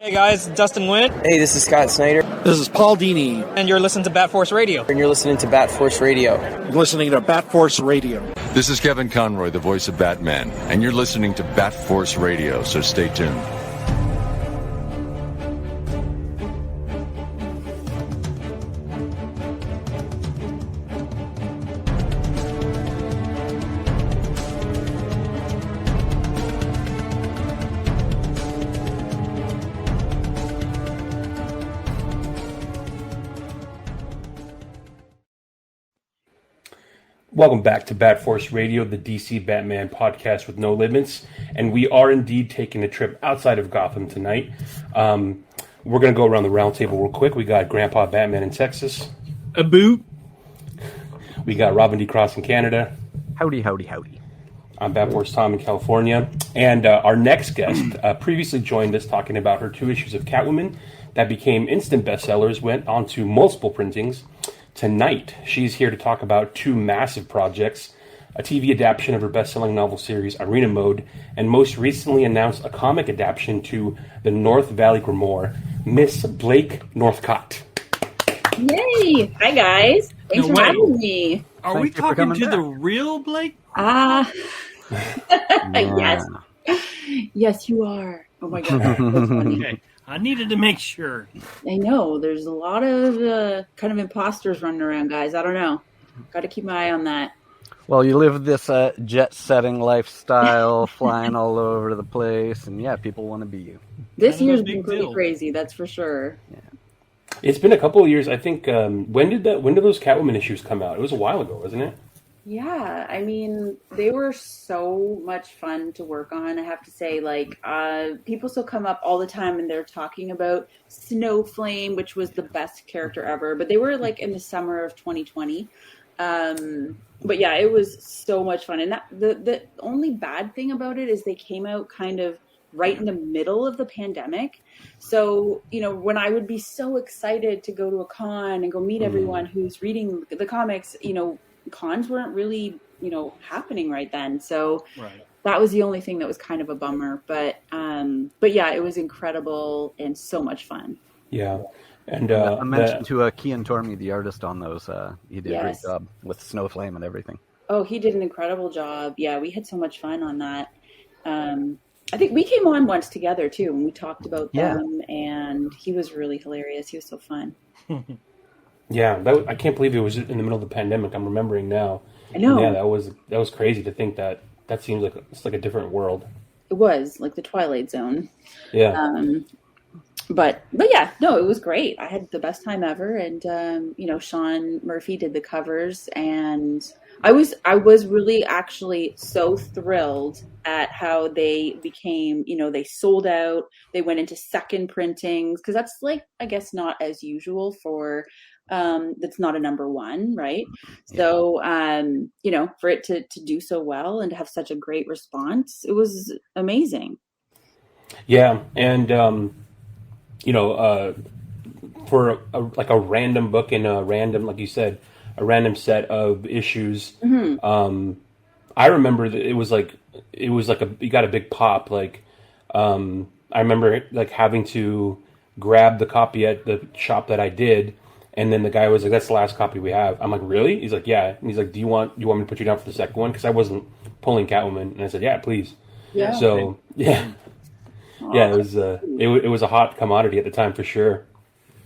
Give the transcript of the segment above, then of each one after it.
Hey guys, Dustin Witt. Hey, this is Scott Snyder. This is Paul Dini. And you're listening to Bat Force Radio. And you're listening to Bat Force Radio. You're listening to Bat Force Radio. This is Kevin Conroy, the voice of Batman, and you're listening to Bat Force Radio, so stay tuned. Welcome back to Bat Force Radio, the DC Batman podcast with no limits, and we are indeed taking a trip outside of Gotham tonight. We're going to go around the round table real quick. We got Grandpa Batman in Texas. A boot. We got Robin D. Cross in Canada. Howdy, howdy, howdy. I'm Bat Force Tom in California. And our next guest previously joined us talking about her 2 issues of Catwoman that became instant bestsellers, went on to multiple printings. Tonight, she's here to talk about 2 massive projects, a TV adaptation of her best-selling novel series, Arena Mode, and most recently announced a comic adaptation to the North Valley Grimoire, Miss Blake Northcott. Yay! Hi, guys. Thanks for having me. Are we talking to the real Blake? Yes. Yes, you are. Oh, my God. That's funny. Okay. I needed to make sure. I know. There's a lot of kind of imposters running around, guys. I don't know. Got to keep my eye on that. Well, you live this jet-setting lifestyle, flying all over the place, and yeah, people want to be you. This year's been pretty crazy, that's for sure. Yeah. It's been a couple of years. I think, when did those Catwoman issues come out? It was a while ago, wasn't it? Yeah, I mean, they were so much fun to work on. I have to say, like, people still come up all the time and they're talking about Snowflame, which was the best character ever. But they were, like, in the summer of 2020. But yeah, it was so much fun. And the only bad thing about it is they came out kind of right in the middle of the pandemic. So, you know, when I would be so excited to go to a con and go meet everyone who's reading the comics, you know, cons weren't really, you know, happening right then. So that was the only thing that was kind of a bummer. But yeah, it was incredible and so much fun. Yeah. And a mention to Kian Tormey, the artist on those. He did a great Yes. job with Snowflame and everything. Oh, he did an incredible job. Yeah, we had so much fun on that. I think we came on once together too, and we talked about them, and he was really hilarious. He was so fun. Yeah, I can't believe it was in the middle of the pandemic. I'm remembering now. I know. Yeah, that was crazy to think that seems like it's like a different world. It was like the Twilight Zone. Yeah. But yeah, no, it was great. I had the best time ever, and you know, Sean Murphy did the covers, and I was really actually so thrilled at how they became, you know, they sold out. They went into second printings because that's like, I guess, not as usual for. That's not a number one, right? Yeah. So, you know, for it to do so well and to have such a great response, it was amazing. Yeah, and you know, for a random book in a random, like you said, a random set of issues. I remember that it was like you got a big pop. Like, I remember like having to grab the copy at the shop that I did. And then the guy was like, "That's the last copy we have." I'm like, "Really?" He's like, "Yeah." And he's like, "Do you want me to put you down for the second one?" Because I wasn't pulling Catwoman, and I said, "Yeah, please." Yeah. So yeah, it was it was a hot commodity at the time for sure.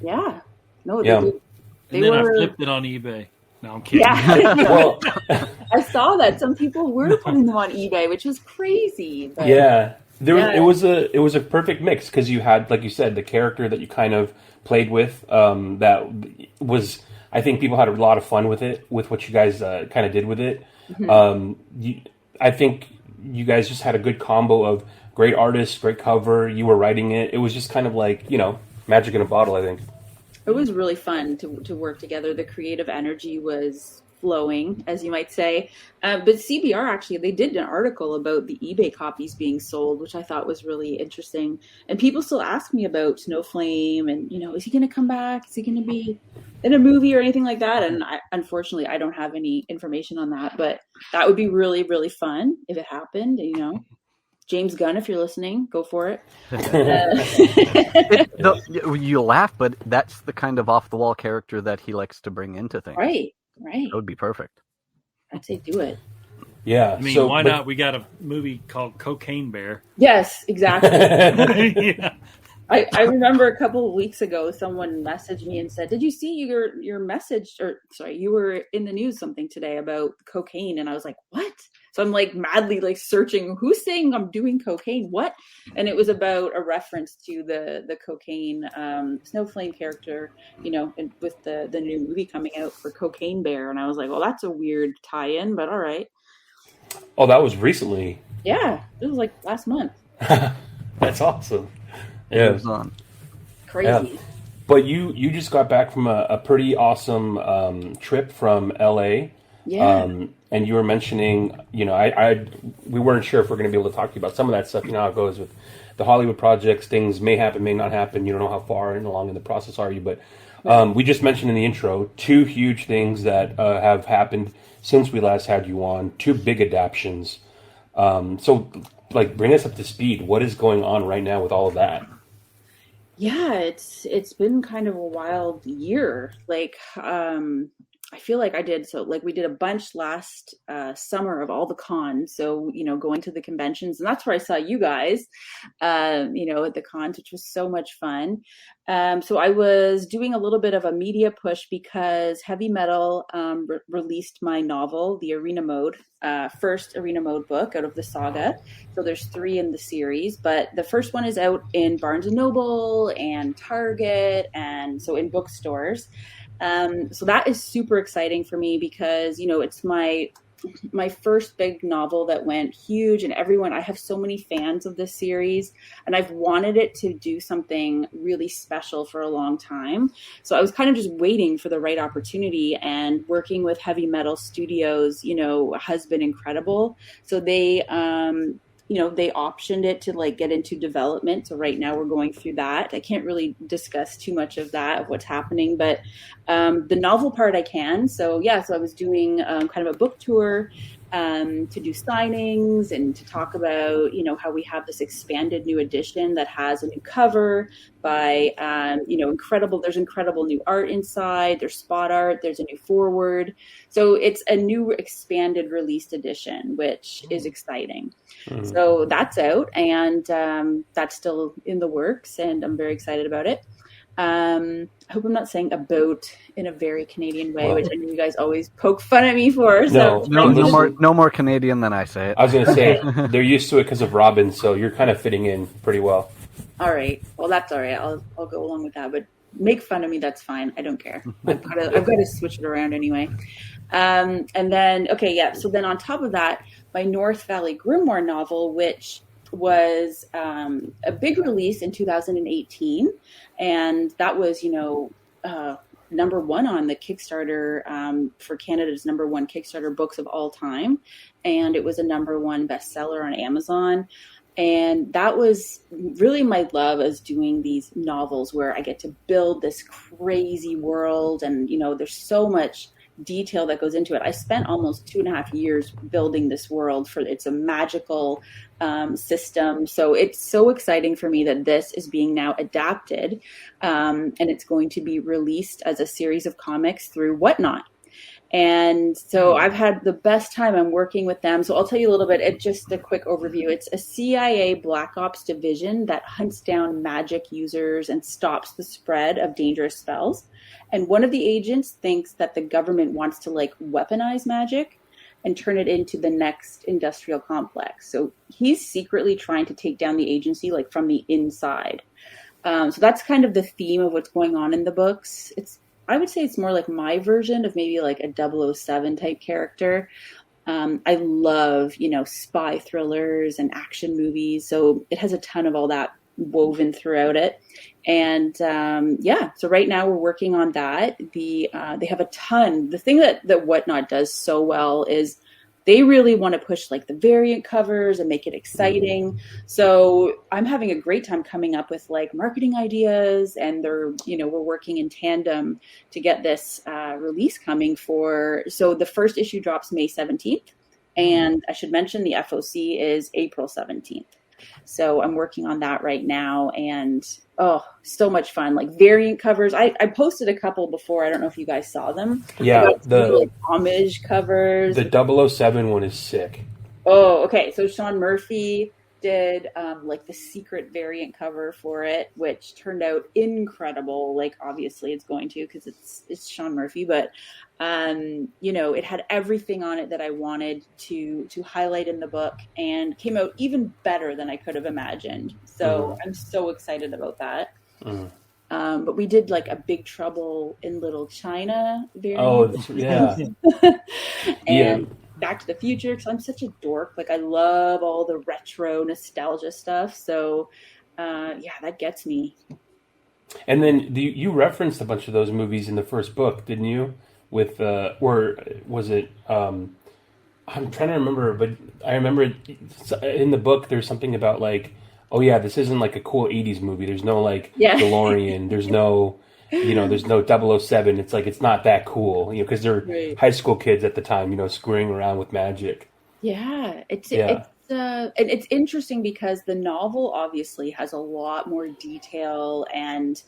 Yeah. No. Yeah. And then I flipped it on eBay. No, I'm kidding. Yeah. Well, I saw that some people were putting them on eBay, which was crazy. But yeah, it was a perfect mix because you had, like you said, the character that you kind of played with. That was, I think people had a lot of fun with it, with what you guys kind of did with it. I think you guys just had a good combo of great artists, great cover. You were writing it. It was just kind of like, you know, magic in a bottle, I think. It was really fun to work together. The creative energy was flowing, as you might say. But CBR, actually, they did an article about the eBay copies being sold, which I thought was really interesting. And people still ask me about Snowflame and, you know, is he going to come back? Is he going to be in a movie or anything like that? And unfortunately, I don't have any information on that. But that would be really, really fun if it happened, you know. James Gunn, if you're listening, go for it. You laugh, but that's the kind of off-the-wall character that he likes to bring into things. Right. That would be perfect. I'd say do it. Yeah. I mean, why not? We got a movie called Cocaine Bear. Yes, exactly. Yeah. I remember a couple of weeks ago, someone messaged me and said, "Did you see your message? Or sorry, you were in the news something today about cocaine." And I was like, "What?" So I'm like madly like searching, who's saying I'm doing cocaine? What? And it was about a reference to the cocaine Snowflame character, and with the new movie coming out for Cocaine Bear. And I was like, well, that's a weird tie-in, but all right. Oh, that was recently. Yeah, it was like last month. That's awesome. Yeah. Crazy. Yeah. But you just got back from a pretty awesome trip from LA. Yeah. And you were mentioning, we weren't sure if we're going to be able to talk to you about some of that stuff. You know how it goes with the Hollywood projects. Things may happen, may not happen. You don't know how far and along in the process are you. But we just mentioned in the intro 2 huge things that have happened since we last had you on. 2 big adaptions. So, bring us up to speed. What is going on right now with all of that? Yeah, it's been kind of a wild year. I feel like we did a bunch last summer of all the cons. So, going to the conventions, and that's where I saw you guys, at the cons, which was so much fun. So I was doing a little bit of a media push because Heavy Metal released my novel, The Arena Mode, first Arena Mode book out of the saga. So there's 3 in the series, but the first one is out in Barnes & Noble and Target, and so in bookstores. So that is super exciting for me because, it's my first big novel that went huge, and I have so many fans of this series, and I've wanted it to do something really special for a long time. So I was kind of just waiting for the right opportunity, and working with Heavy Metal Studios, has been incredible. So they optioned it to get into development. So right now we're going through that. I can't really discuss too much of what's happening, but the novel part I can. So I was doing kind of a book tour to do signings and to talk about, how we have this expanded new edition that has a new cover by, there's incredible new art inside. There's spot art. There's a new foreword. So it's a new expanded released edition, which is exciting. Mm-hmm. So that's out, and that's still in the works, and I'm very excited about it. I hope I'm not saying about in a very Canadian way, which I know you guys always poke fun at me for. So no more Canadian than I say it. I was going to say, they're used to it because of Robin, so you're kind of fitting in pretty well. All right. Well, that's all right. I'll go along with that, but make fun of me. That's fine. I don't care. I've got to switch it around anyway. And then, so then on top of that, my North Valley Grimoire novel, which was a big release in 2018, and that was number 1 on the Kickstarter for Canada's number 1 Kickstarter books of all time, and it was a number 1 bestseller on Amazon. And that was really my love, as doing these novels where I get to build this crazy world, and there's so much detail that goes into it. I spent almost 2.5 years building this world. It's a magical system. So it's so exciting for me that this is being now adapted, and it's going to be released as a series of comics through Whatnot. And so I've had the best time. I'm working with them. So I'll tell you a little bit, just a quick overview. It's a CIA Black Ops division that hunts down magic users and stops the spread of dangerous spells. And one of the agents thinks that the government wants to weaponize magic and turn it into the next industrial complex. So he's secretly trying to take down the agency from the inside. So that's kind of the theme of what's going on in the books. I would say it's more like my version of maybe a 007 type character. I love, spy thrillers and action movies. So it has a ton of all that woven throughout it. And so right now we're working on that. They have a ton. The thing that Whatnot does so well is they really want to push the variant covers and make it exciting. So I'm having a great time coming up with marketing ideas, and we're working in tandem to get this release coming so the first issue drops May 17th. And I should mention the FOC is April 17th. So I'm working on that right now, and so much fun. Like variant covers. I posted a couple before. I don't know if you guys saw them. Yeah, the homage covers. The 007 one is sick. Oh, okay. So Sean Murphy did like the secret variant cover for it, which turned out incredible. Like obviously it's going to, because it's Sean Murphy, but it had everything on it that I wanted to highlight in the book, and came out even better than I could have imagined. So I'm so excited about that. But we did like a Big Trouble in Little China variant. Oh, yeah. And Back to the Future, because I'm such a dork. Like I love all the retro nostalgia stuff. So that gets me. And then you referenced a bunch of those movies in the first book, didn't you? With or was it? I'm trying to remember, but I remember in the book there's something about like, oh yeah, this isn't like a cool '80s movie. There's no like DeLorean. There's no. There's no 007. It's like, it's not that cool, because they're high school kids at the time, screwing around with magic. Yeah, and it's interesting because the novel obviously has a lot more detail, and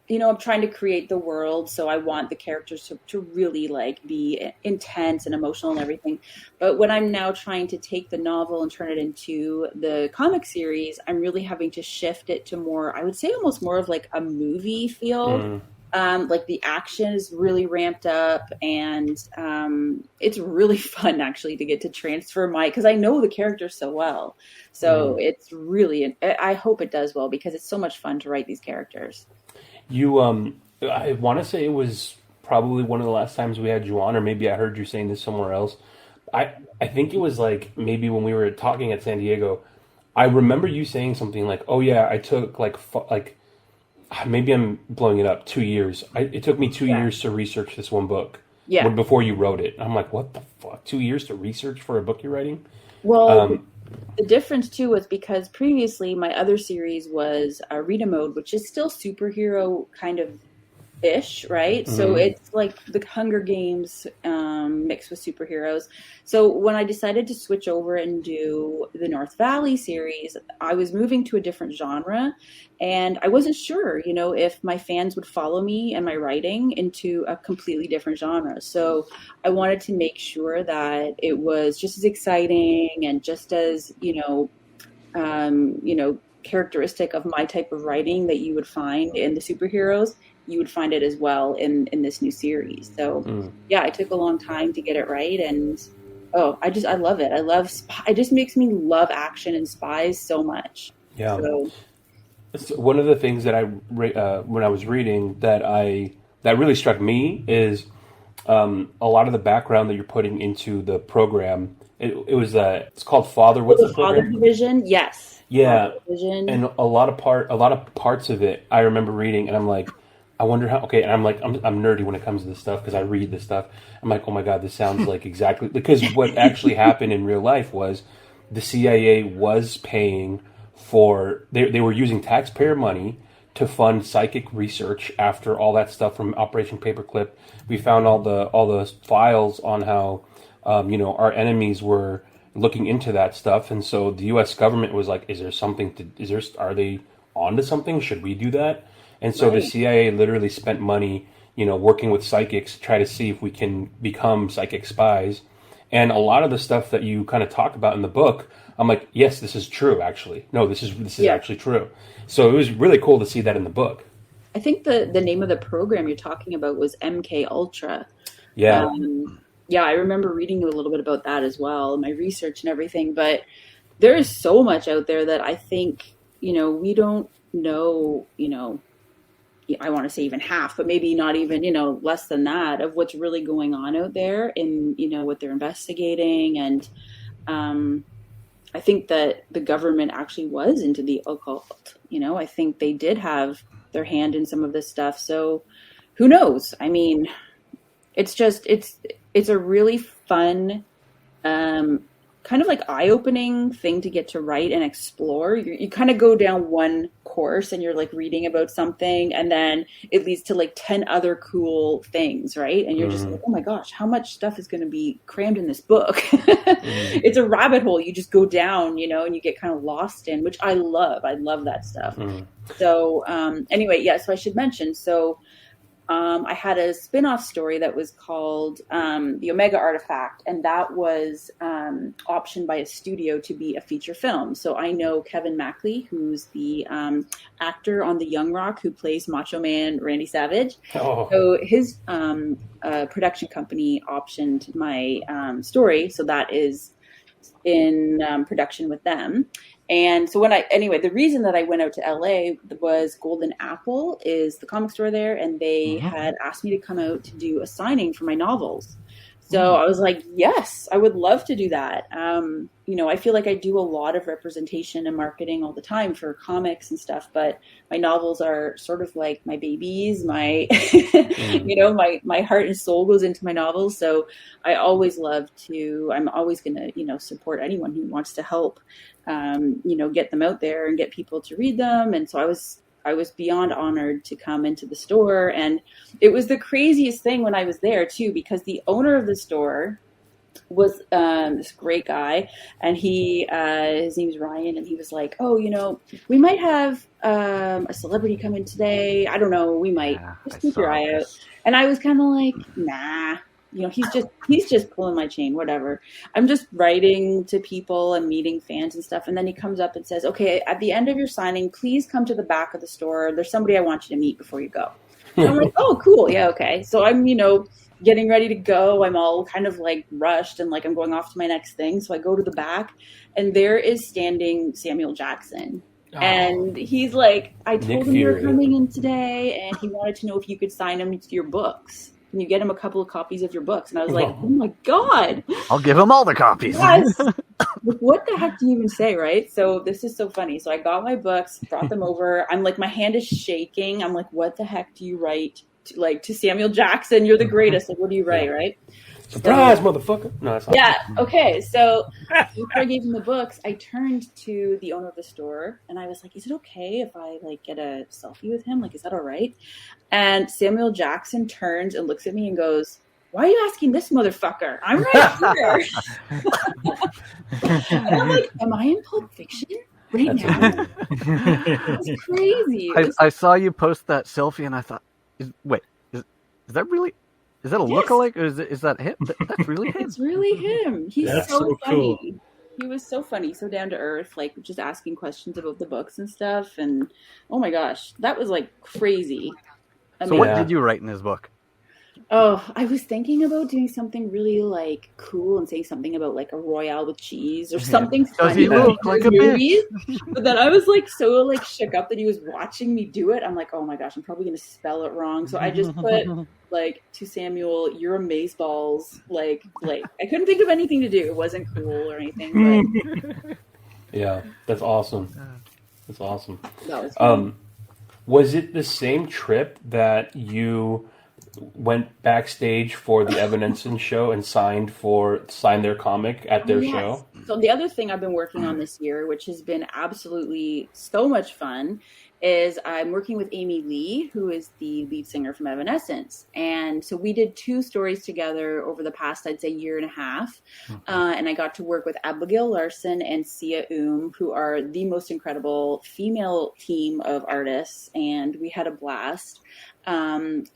I'm trying to create the world, so I want the characters to really like be intense and emotional and everything. But when I'm now trying to take the novel and turn it into the comic series, I'm really having to shift it to more, I would say almost more of like a movie feel. Like the action is really ramped up, and it's really fun actually to get to transfer because I know the characters so well. So it's really, I hope it does well, because it's so much fun to write these characters. I want to say it was probably one of the last times we had you on, or maybe I heard you saying this somewhere else. I think it was like maybe when we were talking at San Diego. I remember you saying something like, "Oh yeah, I took like maybe I'm blowing it up, 2 years. It took me 2 years to research this one book. Yeah, before you wrote it." I'm like, "What the fuck? 2 years to research for a book you're writing?" Well. The difference too was because previously my other series was Read Mode, which is still superhero kind of ish, right? So it's like the Hunger Games mixed with superheroes. So when I decided to switch over and do the North Valley series, I was moving to a different genre, and I wasn't sure, if my fans would follow me and my writing into a completely different genre. So I wanted to make sure that it was just as exciting and just as, characteristic of my type of writing that you would find in the superheroes. You would find it as well in this new series. So I took a long time to get it right. And I love it. It just makes me love action and spies so much. Yeah. So one of the things that I, when I was reading that really struck me is a lot of the background that you're putting into the program. It's called Father. What's the Father program? Division? Yes. Yeah. Father Division. And a lot of parts of it I remember reading, and I'm like, I wonder how. Okay, and I'm like, I'm nerdy when it comes to this stuff because I read this stuff. I'm like, oh my god, this sounds like exactly, because what actually happened in real life was the CIA was paying for they were using taxpayer money to fund psychic research after all that stuff from Operation Paperclip. We found all the files on how our enemies were looking into that stuff, and so the U.S. government was like, are they onto something? Should we do that? And so the CIA literally spent money, working with psychics to try to see if we can become psychic spies. And a lot of the stuff that you kind of talk about in the book, I'm like, yes, this is true, actually. No, this is actually true. So it was really cool to see that in the book. I think the name of the program you're talking about was MK Ultra. Yeah. I remember reading a little bit about that as well, my research and everything. But there is so much out there that I think, we don't know, I want to say even half, but maybe not even, less than that of what's really going on out there in, what they're investigating. And I think that the government actually was into the occult. I think they did have their hand in some of this stuff. So who knows? I mean, it's a really fun kind of like eye-opening thing to get to write and explore. You kind of go down one course and you're like reading about something, and then it leads to like 10 other cool things, right? And you're just like, oh my gosh, how much stuff is going to be crammed in this book? It's a rabbit hole you just go down, you know, and you get kind of lost in, which I love that stuff. So anyway, so I should mention, I had a spin-off story that was called The Omega Artifact, and that was optioned by a studio to be a feature film. So I know Kevin Mackley, who's the actor on The Young Rock who plays Macho Man Randy Savage. So his production company optioned my story, so that is in production with them. And so the reason that I went out to LA was Golden Apple is the comic store there, and they had asked me to come out to do a signing for my novels. So I was like, yes, I would love to do that. You know, I feel like I do a lot of representation and marketing all the time for comics and stuff, but my novels are sort of like my babies, my, you know, my heart and soul goes into my novels. So I always I'm always going to, you know, support anyone who wants to help, you know, get them out there and get people to read them. And so I was beyond honored to come into the store. And it was the craziest thing when I was there too, because the owner of the store was this great guy, and his name's Ryan, and he was like, oh, you know, we might have a celebrity come in today. I don't know, we might. Just keep your eye out. And I was kind of like, nah. You know, he's just pulling my chain, whatever. I'm just writing to people and meeting fans and stuff. And then he comes up and says, okay, at the end of your signing, please come to the back of the store. There's somebody I want you to meet before you go. And I'm like, oh, cool. Yeah, okay. So I'm, you know, getting ready to go. I'm all kind of like rushed and like I'm going off to my next thing. So I go to the back, and there is standing Samuel Jackson. And he's like, I told him you were coming in today, and he wanted to know if you could sign him to your books. Can you get him a couple of copies of your books? And I was like, oh my God. I'll give him all the copies. Yes. What the heck do you even say, right? So this is so funny. So I got my books, brought them over. I'm like, my hand is shaking. I'm like, what the heck do you write to Samuel Jackson? You're the greatest. Like, what do you write, right? Surprise, motherfucker. No, that's not. Yeah. Okay. So after I gave him the books, I turned to the owner of the store and I was like, is it okay if I like get a selfie with him? Like, is that all right? And Samuel Jackson turns and looks at me and goes, why are you asking this motherfucker? I'm right here. And I'm like, am I in Pulp Fiction right now? It's crazy. I saw you post that selfie and I thought, is that really? Is that a lookalike, or is that him? That's really him. It's really him. He's That's so funny. cool. He was so funny, so down to earth, like just asking questions about the books and stuff. And oh my gosh, that was like crazy. So what did you write in his book? Oh, I was thinking about doing something really like cool and saying something about like a Royale with cheese or something funny. Does he look like a movies? But then I was like so like shook up that he was watching me do it. I'm like, oh my gosh, I'm probably gonna spell it wrong. So I just put like, to Samuel, you're amazeballs. Like I couldn't think of anything to do. It wasn't cool or anything. But Yeah, that's awesome. That's awesome. that was fun. Was it the same trip that you went backstage for the Evanescence show and signed their comic at their show? So the other thing I've been working on this year, which has been absolutely so much fun, is I'm working with Amy Lee, who is the lead singer from Evanescence. And so we did 2 stories together over the past, I'd say, year and a half. And I got to work with Abigail Larson and Sia who are the most incredible female team of artists. And we had a blast.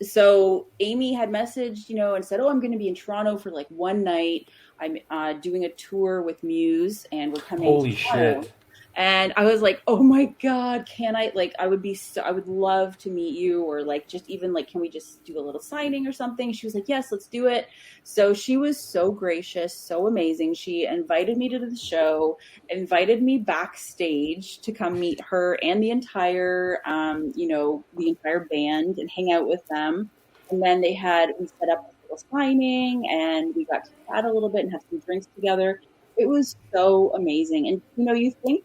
So Amy had messaged, and said, I'm going to be in Toronto for like one night. I'm doing a tour with Muse and we're coming. Holy to Toronto. shit. And I was like, oh my God, can I, I would love to meet you, or just even can we just do a little signing or something? She was like, yes, let's do it. So she was so gracious, so amazing. She invited me to the show, invited me backstage to come meet her and the entire, the entire band and hang out with them. And then we set up a little signing and we got to chat a little bit and have some drinks together. It was so amazing. And, you think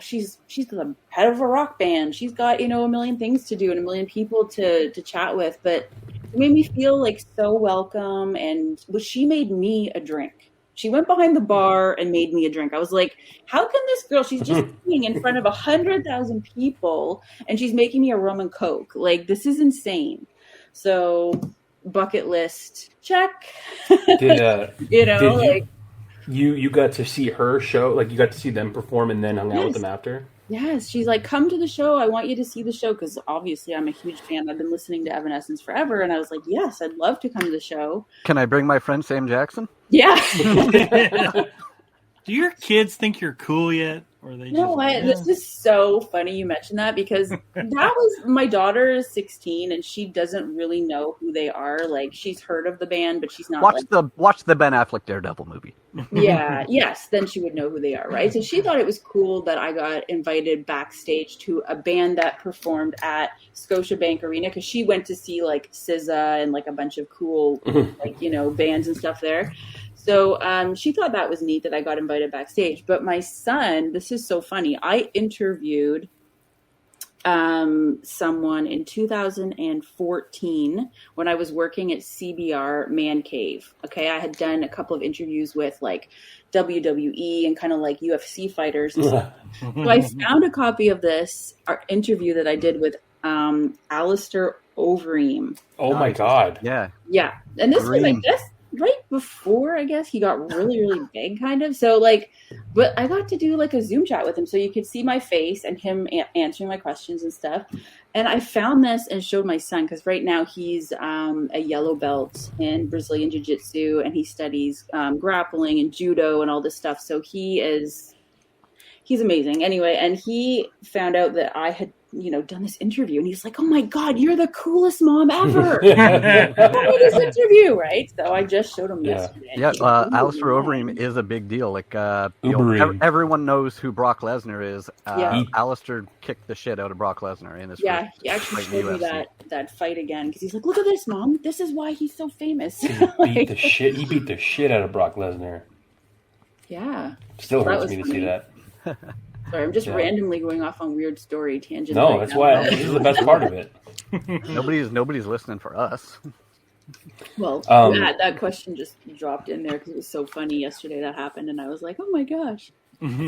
she's the head of a rock band. She's got, a million things to do and a million people to chat with. But it made me feel so welcome. And she made me a drink. She went behind the bar and made me a drink. I was like, how can this girl, she's just singing in front of 100,000 people and she's making me a rum and Coke. Like, this is insane. So bucket list, check. You got to see her show? Like, you got to see them perform and then hung out with them after? Yes, she's like, come to the show. I want you to see the show because obviously I'm a huge fan. I've been listening to Evanescence forever, and I was like, yes, I'd love to come to the show. Can I bring my friend Sam Jackson? Yeah. Do your kids think you're cool yet? Or they This is so funny you mentioned that because that was my daughter is 16 and she doesn't really know who they are. Like, she's heard of the band, but she's not. Watch the Ben Affleck Daredevil movie. Yeah, yes, then she would know who they are, right? So she thought it was cool that I got invited backstage to a band that performed at Scotiabank Arena because she went to see like SZA and like a bunch of cool like bands and stuff there. So she thought that was neat that I got invited backstage. But my son, this is so funny. I interviewed someone in 2014 when I was working at CBR Man Cave. Okay, I had done a couple of interviews with like WWE and kind of like UFC fighters and stuff. So I found a copy of this interview that I did with Alistair Overeem. Oh my God. Yeah. Yeah. And this was, I guess, right before, I guess, he got really, really big, kind of. So, like, but I got to do, like, a Zoom chat with him. So you could see my face and him answering my questions and stuff. And I found this and showed my son, because right now he's a yellow belt in Brazilian Jiu-Jitsu, and he studies grappling and judo and all this stuff. So he's amazing. Anyway, and he found out that I had done this interview, and he's like, oh my God, you're the coolest mom ever. This interview, right? So I just showed him yesterday. Yeah, Alistair Overeem is a big deal. Like, everyone knows who Brock Lesnar is. Alistair kicked the shit out of Brock Lesnar in this. Yeah, he actually showed me that fight again because he's like, look at this, Mom. This is why he's so famous. He beat the shit out of Brock Lesnar. Yeah. Still hurts me to see that. Sorry, I'm just randomly going off on weird story tangents. No, that's why this is the best part of it. Nobody's listening for us. Well, that question just dropped in there because it was so funny yesterday that happened, and I was like, oh my gosh.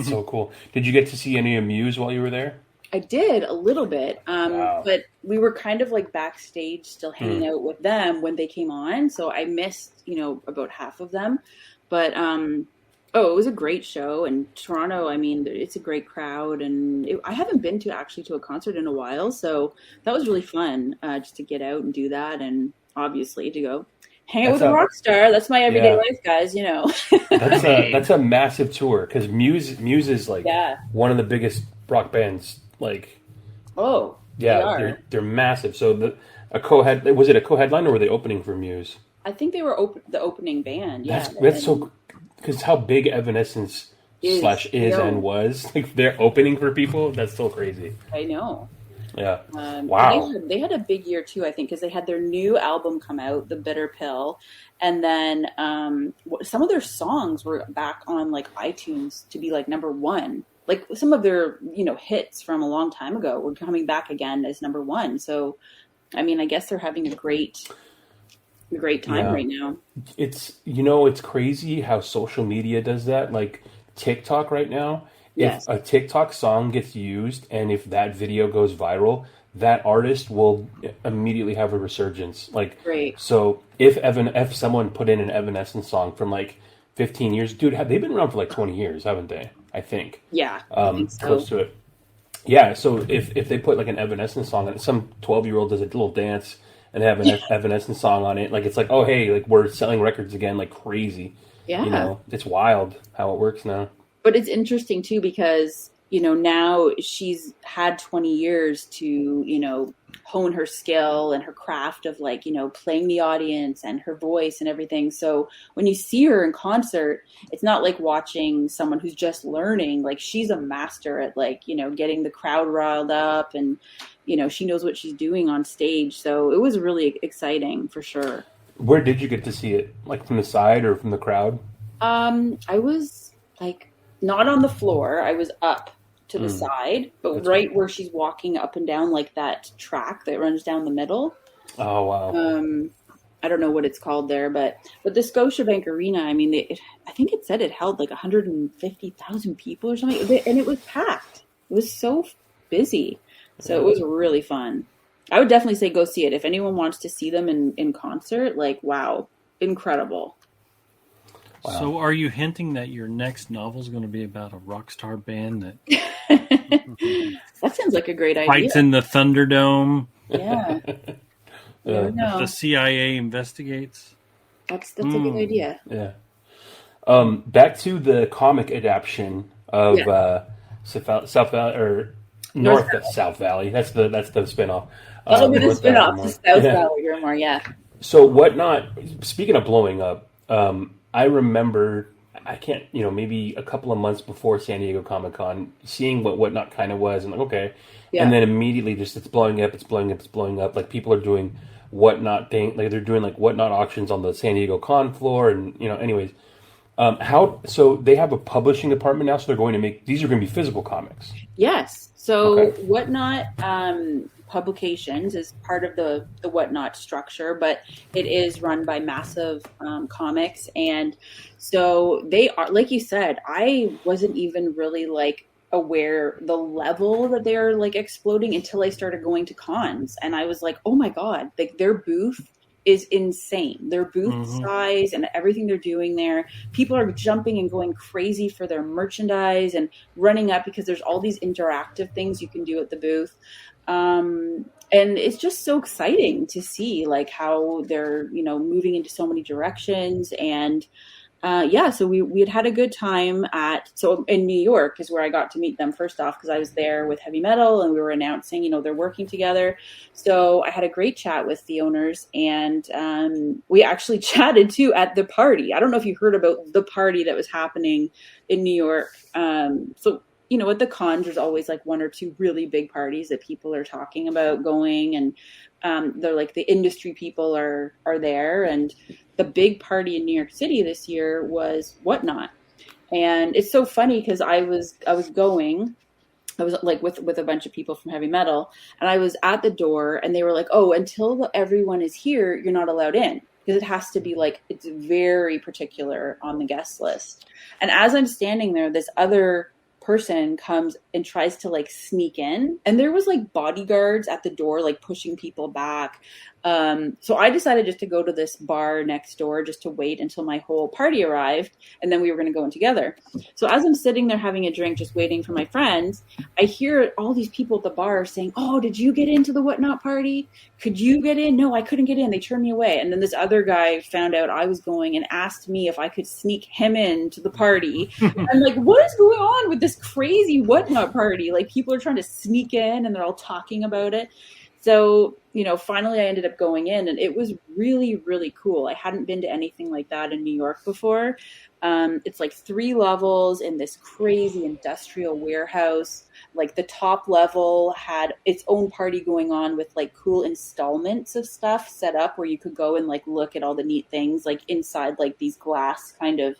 So cool. Did you get to see any of Muse while you were there? I did a little bit, Wow. but we were kind of like backstage still hanging out with them when they came on, so I missed, about half of them. But it was a great show, and Toronto, I mean, it's a great crowd, and I haven't been to a concert in a while, so that was really fun, just to get out and do that, and obviously to go hang out with a rock star. That's my everyday life, guys, That's a massive tour, because Muse is like one of the biggest rock bands, like. Oh, yeah, they're massive. So was it a co-headliner, or were they opening for Muse? I think they were the opening band. Yeah, that's so. Because how big Evanescence is and was, like, they're opening for people, that's so crazy. I know. Yeah. Wow. They had a big year too, I think, because they had their new album come out, The Bitter Pill, and then some of their songs were back on like iTunes to be like number one. Like some of their hits from a long time ago were coming back again as number one. So, I mean, I guess they're having a great time right now. It's crazy how social media does that. Like TikTok right now, if a TikTok song gets used and if that video goes viral, that artist will immediately have a resurgence. Like, great. So if someone put in an Evanescence song from like 15 years, dude, they've been around for like 20 years, haven't they? I think. Yeah. I think so. Close to it. Yeah. So if they put like an Evanescence song and some 12-year-old does a little dance and have an Evanescence song on it, like, it's like, oh, hey, like, we're selling records again like crazy. Yeah. It's wild how it works now. But it's interesting, too, because, now she's had 20 years to, hone her skill and her craft of, like, playing the audience and her voice and everything. So when you see her in concert, it's not like watching someone who's just learning. Like, she's a master at, like, getting the crowd riled up, and she knows what she's doing on stage. So it was really exciting for sure. Where did you get to see it? Like from the side or from the crowd? I was like not on the floor. I was up to the side, but that's right cool. Where she's walking up and down, like that track that runs down the middle. Oh, wow. I don't know what it's called there, but the Scotiabank Arena, I mean, I think it said it held like 150,000 people or something, and it was packed. It was so busy. So it was really fun. I would definitely say go see it. If anyone wants to see them in concert, like, wow, incredible. Wow. So are you hinting that your next novel is going to be about a rock star band that that sounds like a great idea. Fights in the Thunderdome? Yeah. The CIA investigates? That's a good idea. Yeah. Back to the comic adaptation of South Valley or North South Valley. That's the spinoff. That'll be the spinoff, the South Valley Grimoire, yeah. So Whatnot, speaking of blowing up, I remember, maybe a couple of months before San Diego Comic-Con, seeing what Whatnot kind of was, and like, okay. Yeah. And then immediately just it's blowing up. Like people are doing Whatnot thing, like they're doing like Whatnot auctions on the San Diego Con floor, and anyways. So they have a publishing department now, so they're going to these are going to be physical comics. Yes. So Whatnot Publications is part of the Whatnot structure, but it is run by Massive Comics. And so they are, like you said, I wasn't even really like aware the level that they're like exploding until I started going to cons. And I was like, oh my God, like their booth is insane. Their booth size and everything they're doing there. People are jumping and going crazy for their merchandise and running up because there's all these interactive things you can do at the booth. And it's just so exciting to see like how they're, moving into so many directions. And so we had a good time in New York is where I got to meet them first off, because I was there with Heavy Metal and we were announcing, they're working together. So I had a great chat with the owners, and we actually chatted too at the party. I don't know if you heard about the party that was happening in New York. At the cons, there's always like one or two really big parties that people are talking about going, and they're like the industry people are there. And the big party in New York City this year was Whatnot. And it's so funny because I was like with a bunch of people from Heavy Metal, and I was at the door and they were like, oh, until everyone is here, you're not allowed in. Because it has to be like, it's very particular on the guest list. And as I'm standing there, this other person comes and tries to like sneak in, and there was like bodyguards at the door like pushing people back. So I decided just to go to this bar next door just to wait until my whole party arrived, and then we were going to go in together. So as I'm sitting there having a drink just waiting for my friends, I hear all these people at the bar saying, oh, did you get into the Whatnot party? Could you get in? No, I couldn't get in. They turned me away. And then this other guy found out I was going and asked me if I could sneak him into the party. I'm like, what is going on with this crazy Whatnot party? Like people are trying to sneak in and they're all talking about it. So, finally I ended up going in, and it was really, really cool. I hadn't been to anything like that in New York before. It's like 3 levels in this crazy industrial warehouse. Like the top level had its own party going on with like cool installments of stuff set up where you could go and like look at all the neat things like inside like these glass kind of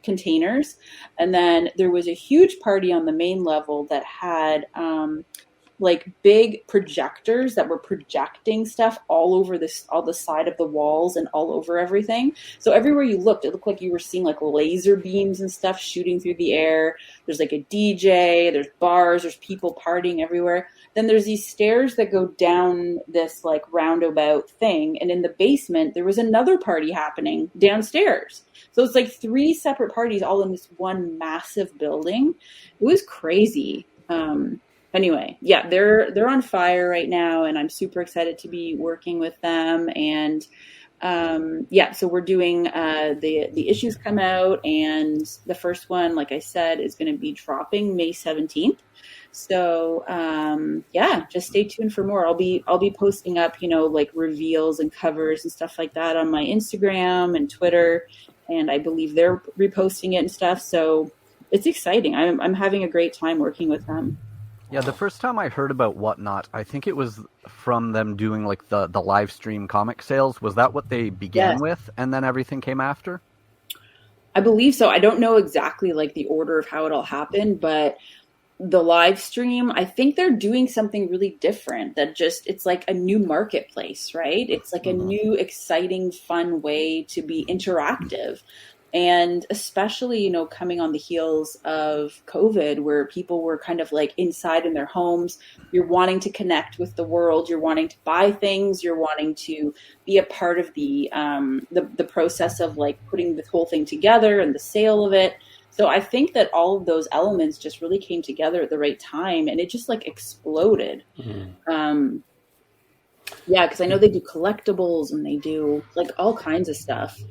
containers. And then there was a huge party on the main level that had like big projectors that were projecting stuff all over all the side of the walls and all over everything. So everywhere you looked, it looked like you were seeing like laser beams and stuff shooting through the air. There's like a DJ, there's bars, there's people partying everywhere. Then there's these stairs that go down this like roundabout thing. And in the basement, there was another party happening downstairs. So it's like 3 separate parties all in this one massive building. It was crazy. Anyway, yeah, they're on fire right now, and I'm super excited to be working with them. And so we're doing the issues come out, and the first one, like I said, is going to be dropping May 17th. So just stay tuned for more. I'll be posting up, like reveals and covers and stuff like that on my Instagram and Twitter, and I believe they're reposting it and stuff. So it's exciting. I'm having a great time working with them. Yeah, the first time I heard about Whatnot, I think it was from them doing like the live stream comic sales. Was that what they began with, and then everything came after? I believe so. I don't know exactly like the order of how it all happened, but the live stream, I think they're doing something really different that just, it's like a new marketplace, right? It's like a new, exciting, fun way to be interactive. And especially, coming on the heels of COVID, where people were kind of like inside in their homes, you're wanting to connect with the world, you're wanting to buy things, you're wanting to be a part of the process of like putting the whole thing together and the sale of it. So I think that all of those elements just really came together at the right time, and it just like exploded. Yeah, because I know they do collectibles and they do like all kinds of stuff.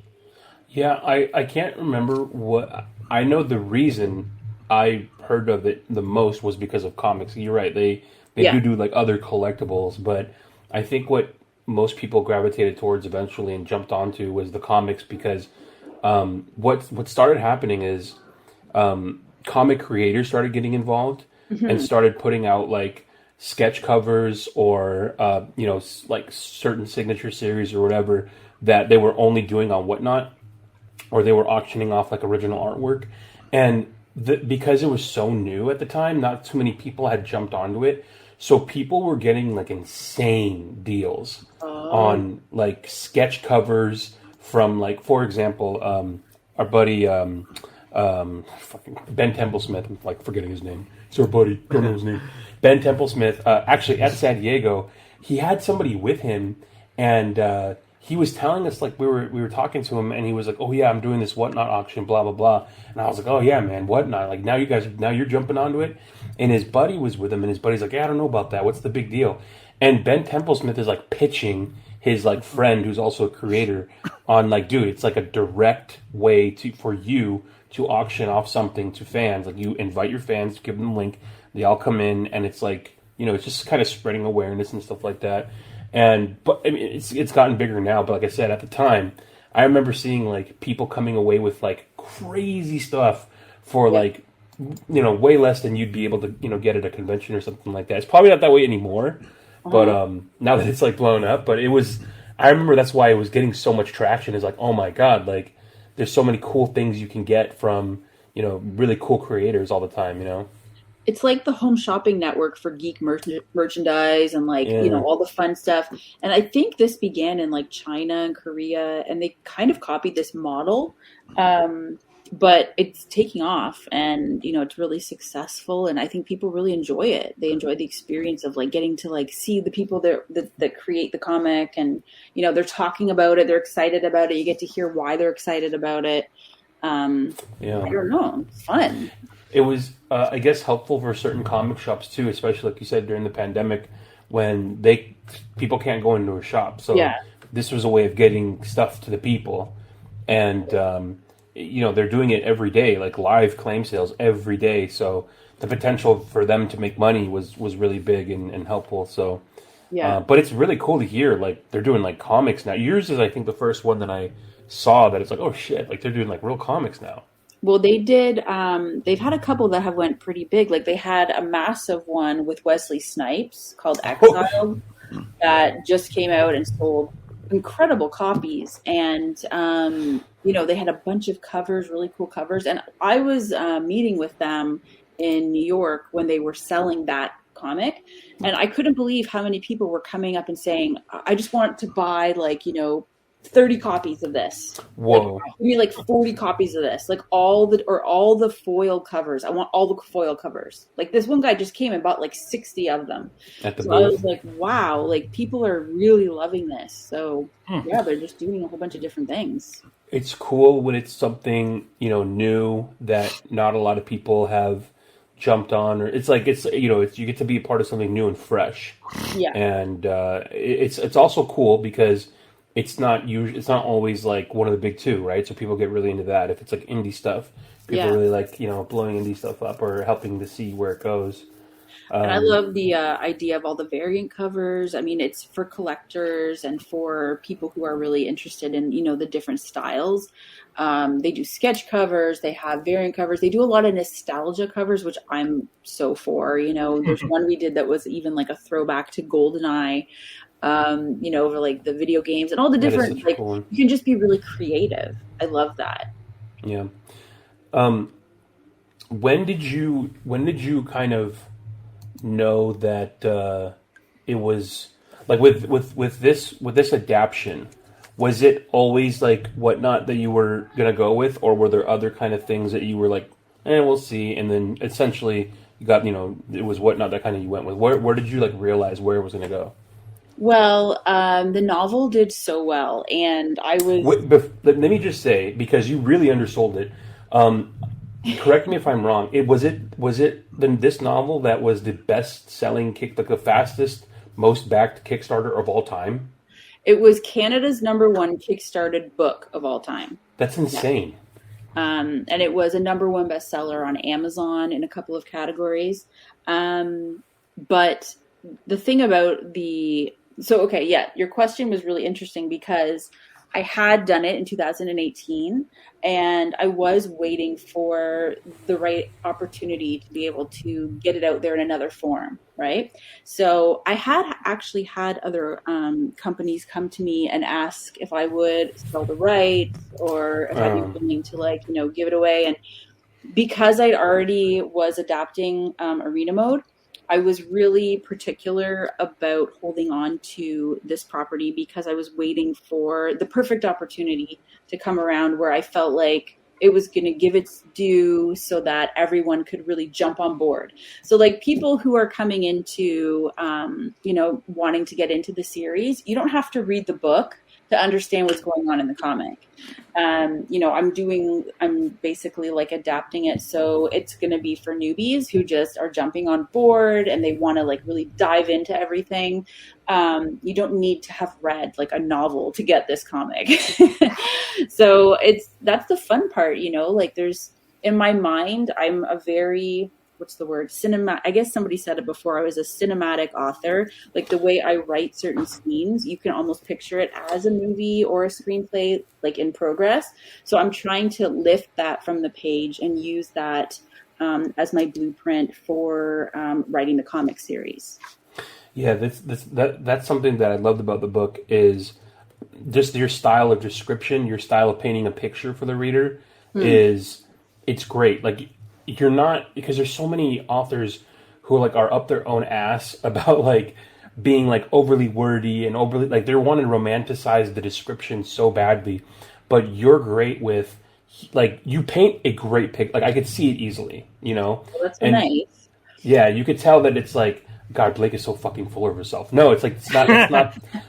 Yeah, I can't remember what. I know the reason I heard of it the most was because of comics. You're right. They do like other collectibles, but I think what most people gravitated towards eventually and jumped onto was the comics, because what started happening is comic creators started getting involved and started putting out like sketch covers or like certain signature series or whatever that they were only doing on Whatnot, or they were auctioning off like original artwork. And because it was so new at the time, not too many people had jumped onto it. So people were getting like insane deals on like sketch covers from, like, for example, our buddy Ben Templesmith, I'm like forgetting his name. It's our buddy, don't know his name. Ben Templesmith, actually at San Diego, he had somebody with him, and he was telling us, like, we were talking to him, and he was like, "Oh yeah, I'm doing this Whatnot auction, blah blah blah." And I was like, "Oh yeah, man, Whatnot? Like now you're jumping onto it." And his buddy was with him, and his buddy's like, "Yeah, I don't know about that. What's the big deal?" And Ben Templesmith is like pitching his like friend, who's also a creator, on like, dude, it's like a direct way for you to auction off something to fans. Like, you invite your fans, give them the link, they all come in, and it's like, it's just kind of spreading awareness and stuff like that. But I mean, it's gotten bigger now. But like I said, at the time, I remember seeing like people coming away with like crazy stuff for like, way less than you'd be able to, get at a convention or something like that. It's probably not that way anymore. But now that it's like blown up, but I remember that's why it was getting so much traction. Is like, oh my God, like there's so many cool things you can get from, really cool creators all the time, It's like the home shopping network for geek merchandise and like, all the fun stuff. And I think this began in like China and Korea, and they kind of copied this model. But it's taking off, and, it's really successful. And I think people really enjoy it. They enjoy the experience of like getting to like see the people that create the comic, and, they're talking about it. They're excited about it. You get to hear why they're excited about it. I don't know. It's fun. It was, I guess, helpful for certain comic shops too, especially like you said during the pandemic, when people can't go into a shop. So this was a way of getting stuff to the people, and they're doing it every day, like live claim sales every day. So the potential for them to make money was really big and helpful. So but it's really cool to hear like they're doing like comics now. Yours is, I think, the first one that I saw that it's like, oh shit, like they're doing like real comics now. Well, they did. They've had a couple that have went pretty big. Like they had a massive one with Wesley Snipes called Exiled that just came out and sold incredible copies. And, they had a bunch of covers, really cool covers. And I was meeting with them in New York when they were selling that comic. And I couldn't believe how many people were coming up and saying, I just want to buy 30 copies of this. Whoa. Give me 40 copies of this. Like all the foil covers. I want all the foil covers. Like this one guy just came and bought 60 of them. At the so booth. I was like, wow, like people are really loving this. So they're just doing a whole bunch of different things. It's cool when it's something, new that not a lot of people have jumped on, or it's you get to be a part of something new and fresh. Yeah. And it's also cool because it's not always like one of the big two, right? So people get really into that. If it's like indie stuff, people really like, blowing indie stuff up or helping to see where it goes. And I love the idea of all the variant covers. I mean, it's for collectors and for people who are really interested in, the different styles. They do sketch covers. They have variant covers. They do a lot of nostalgia covers, which I'm so for. There's one we did that was even like a throwback to GoldenEye. Over like the video games and all the different, cool. You can just be really creative. I love that. Yeah. When did you kind of know that it was like with this adaption? Was it always like Whatnot that you were gonna go with, or were there other kind of things that you were like, we'll see, and then essentially you got, it was Whatnot that kind of you went with? Where did you like realize where it was gonna go? Well, the novel did so well, and I was. Let me just say, because you really undersold it. Correct me if I'm wrong. Was it this novel that was the best-selling the fastest, most backed Kickstarter of all time? It was Canada's #1 Kickstarted book of all time. That's insane. And it was a #1 bestseller on Amazon in a couple of categories. But the thing about your question was really interesting because I had done it in 2018 and I was waiting for the right opportunity to be able to get it out there in another form, right? So I had actually had other companies come to me and ask if I would sell the rights or if I'd be willing to give it away. And because I already was adapting Arena Mode, I was really particular about holding on to this property because I was waiting for the perfect opportunity to come around where I felt like it was going to give its due so that everyone could really jump on board. So like people who are coming into, wanting to get into the series, you don't have to read the book to understand what's going on in the comic. I'm basically like adapting it. So it's going to be for newbies who just are jumping on board and they want to like really dive into everything. You don't need to have read like a novel to get this comic. So that's the fun part, like there's, in my mind, I'm a very, cinema. I guess somebody said it before. I was a cinematic author. Like the way I write certain scenes, you can almost picture it as a movie or a screenplay, like in progress. So I'm trying to lift that from the page and use that as my blueprint for writing the comic series. Yeah, that's something that I loved about the book is just your style of description, your style of painting a picture for the reader it's great. Like you're not, because there's so many authors who are up their own ass about like being like overly wordy and overly like they're wanting to romanticize the description so badly, but you're great with like you paint a great pic. Like I could see it easily, Well, that's nice. Yeah, you could tell that it's like, God, Blake is so fucking full of herself. No, it's like it's not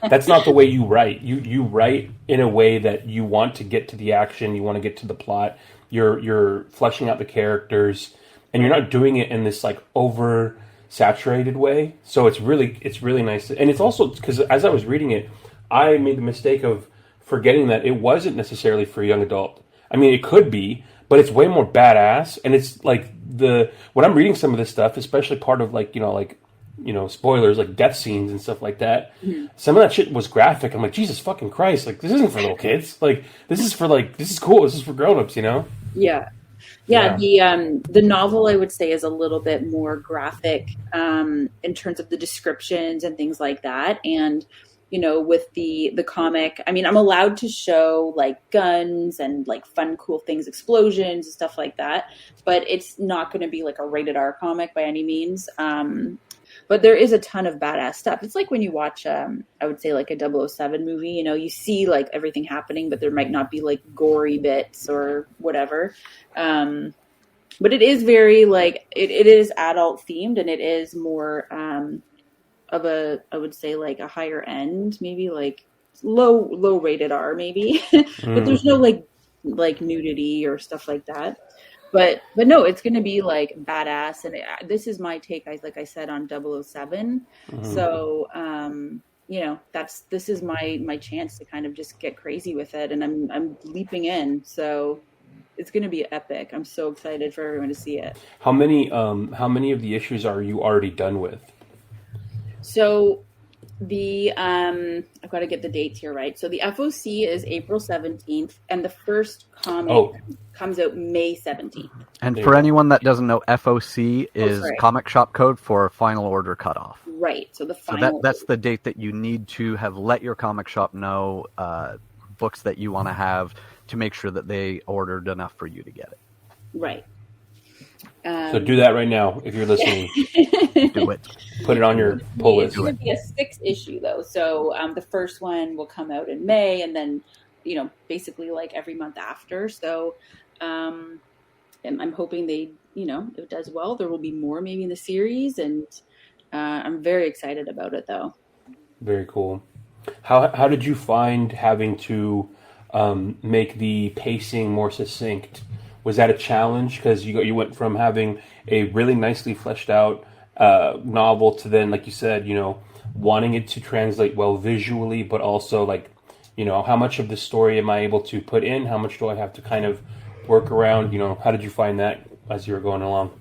that's not the way you write. You write in a way that you want to get to the action, you want to get to the plot. You're fleshing out the characters, and you're not doing it in this like over saturated way. So it's really nice, and it's also because as I was reading it, I made the mistake of forgetting that it wasn't necessarily for a young adult. I mean, it could be, but it's way more badass, and it's like when I'm reading some of this stuff, especially part of spoilers like death scenes and stuff like that. Mm-hmm. Some of that shit was graphic. I'm like, Jesus fucking Christ! Like this isn't for little kids. Like this is cool. This is for grown-ups. Yeah. The novel I would say is a little bit more graphic in terms of the descriptions and things like that. And with the comic, I mean, I'm allowed to show like guns and like fun, cool things, explosions and stuff like that. But it's not going to be like a rated R comic by any means. But there is a ton of badass stuff. It's like when you watch, I would say like a 007 movie, you see like everything happening, but there might not be like gory bits or whatever. But it is very like, it is adult themed and it is more of I would say like a higher end, maybe like low rated R maybe, but there's no like nudity or stuff like that. But no, it's going to be like badass. And this is my take, like I said, on 007. Mm-hmm. So, this is my chance to kind of just get crazy with it. And I'm leaping in. So it's going to be epic. I'm so excited for everyone to see it. How many of the issues are you already done with? So I've got to get the dates here right. So the FOC is April 17th and the first comic comes out May 17th. And for anyone that doesn't know, FOC is comic shop code for final order cutoff. Right. So that's the date that you need to have let your comic shop know books that you want to have to make sure that they ordered enough for you to get it. Right. So do that right now if you're listening. Do it. Put it on your pull list. It's going to be a 6-issue though. So the first one will come out in May, and then basically like every month after. So I'm hoping if it does well, there will be more maybe in the series, and I'm very excited about it though. Very cool. How did you find having to make the pacing more succinct? Was that a challenge? Because you went from having a really nicely fleshed out novel to then, like you said, wanting it to translate well visually, but also like, how much of the story am I able to put in? How much do I have to kind of work around? How did you find that as you were going along?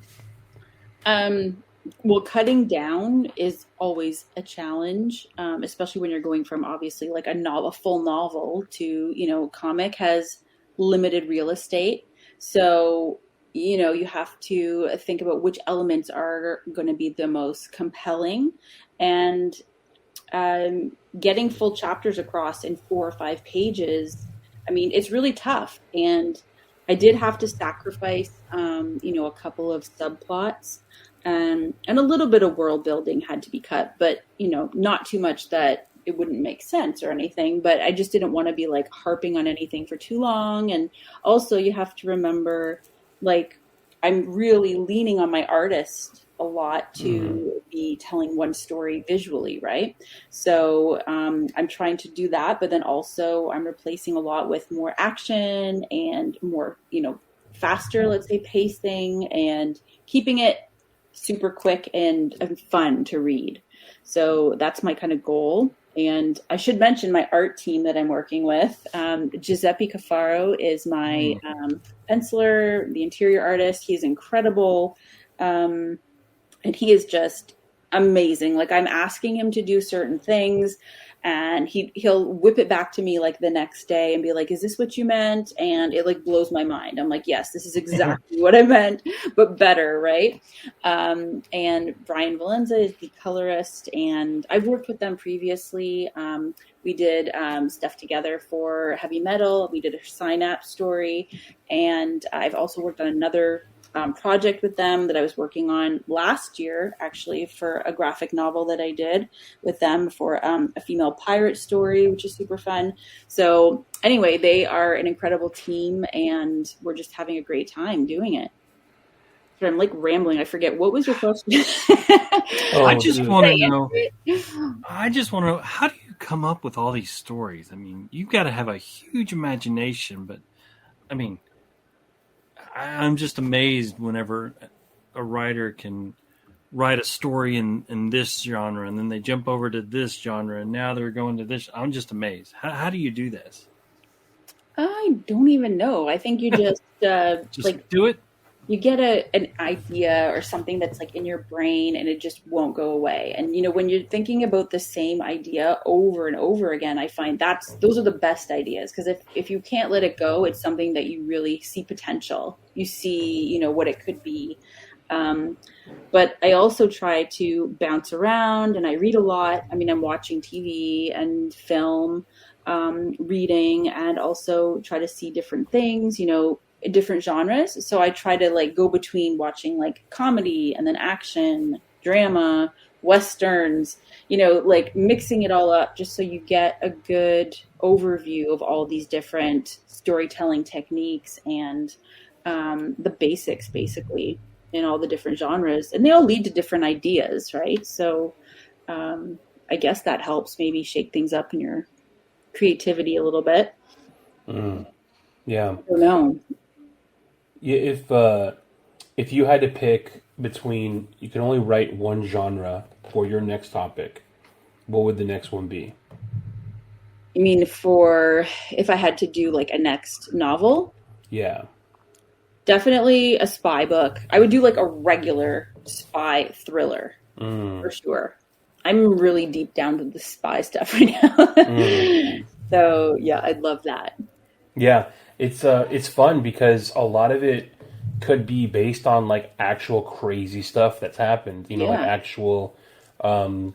Well, cutting down is always a challenge, especially when you're going from obviously like a full novel to, comic has limited real estate. So, you have to think about which elements are going to be the most compelling, and getting full chapters across in 4 or 5 pages. I mean, it's really tough. And I did have to sacrifice, a couple of subplots, and a little bit of world building had to be cut, but, not too much that it wouldn't make sense or anything, but I just didn't want to be like harping on anything for too long. And also you have to remember, like, I'm really leaning on my artist a lot to be telling one story visually, right? So I'm trying to do that, but then also I'm replacing a lot with more action and more, faster, let's say, pacing, and keeping it super quick and fun to read. So that's my kind of goal. And I should mention my art team that I'm working with. Giuseppe Caffaro is my penciler, the interior artist. He's incredible. And he is just amazing. Like, I'm asking him to do certain things, and he'll whip it back to me like the next day and be like, is this what you meant? And it like blows my mind. I'm like, yes, this is exactly what I meant, but better, right? And Brian Valenza is the colorist, and I've worked with them previously. We did stuff together for Heavy Metal. We did a Synapse story, and I've also worked on another project with them that I was working on last year, actually, for a graphic novel that I did with them for a female pirate story, which is super fun. So anyway, they are an incredible team, and we're just having a great time doing it. So I'm like rambling. I forget, what was your question? I just want to know, how do you come up with all these stories? I mean, you've got to have a huge imagination, but I mean, I'm just amazed whenever a writer can write a story in this genre, and then they jump over to this genre, and now they're going to this. I'm just amazed. How do you do this? I don't even know. I think you just do it. You get an idea or something that's like in your brain, and it just won't go away. And when you're thinking about the same idea over and over again, I find those are the best ideas, because if you can't let it go, it's something that you really see potential. You see, what it could be. But I also try to bounce around, and I read a lot. I mean, I'm watching TV and film, reading, and also try to see different things, different genres. So I try to like go between watching like comedy and then action, drama, westerns, like mixing it all up just so you get a good overview of all these different storytelling techniques and the basics basically in all the different genres. And they all lead to different ideas, right? So I guess that helps maybe shake things up in your creativity a little bit. Yeah. I don't know. If you had to pick between, you can only write one genre for your next topic, what would the next one be? You mean if I had to do like a next novel? Yeah. Definitely a spy book. I would do like a regular spy thriller for sure. I'm really deep down to the spy stuff right now. So yeah, I'd love that. Yeah. It's fun because a lot of it could be based on like actual crazy stuff that's happened, like actual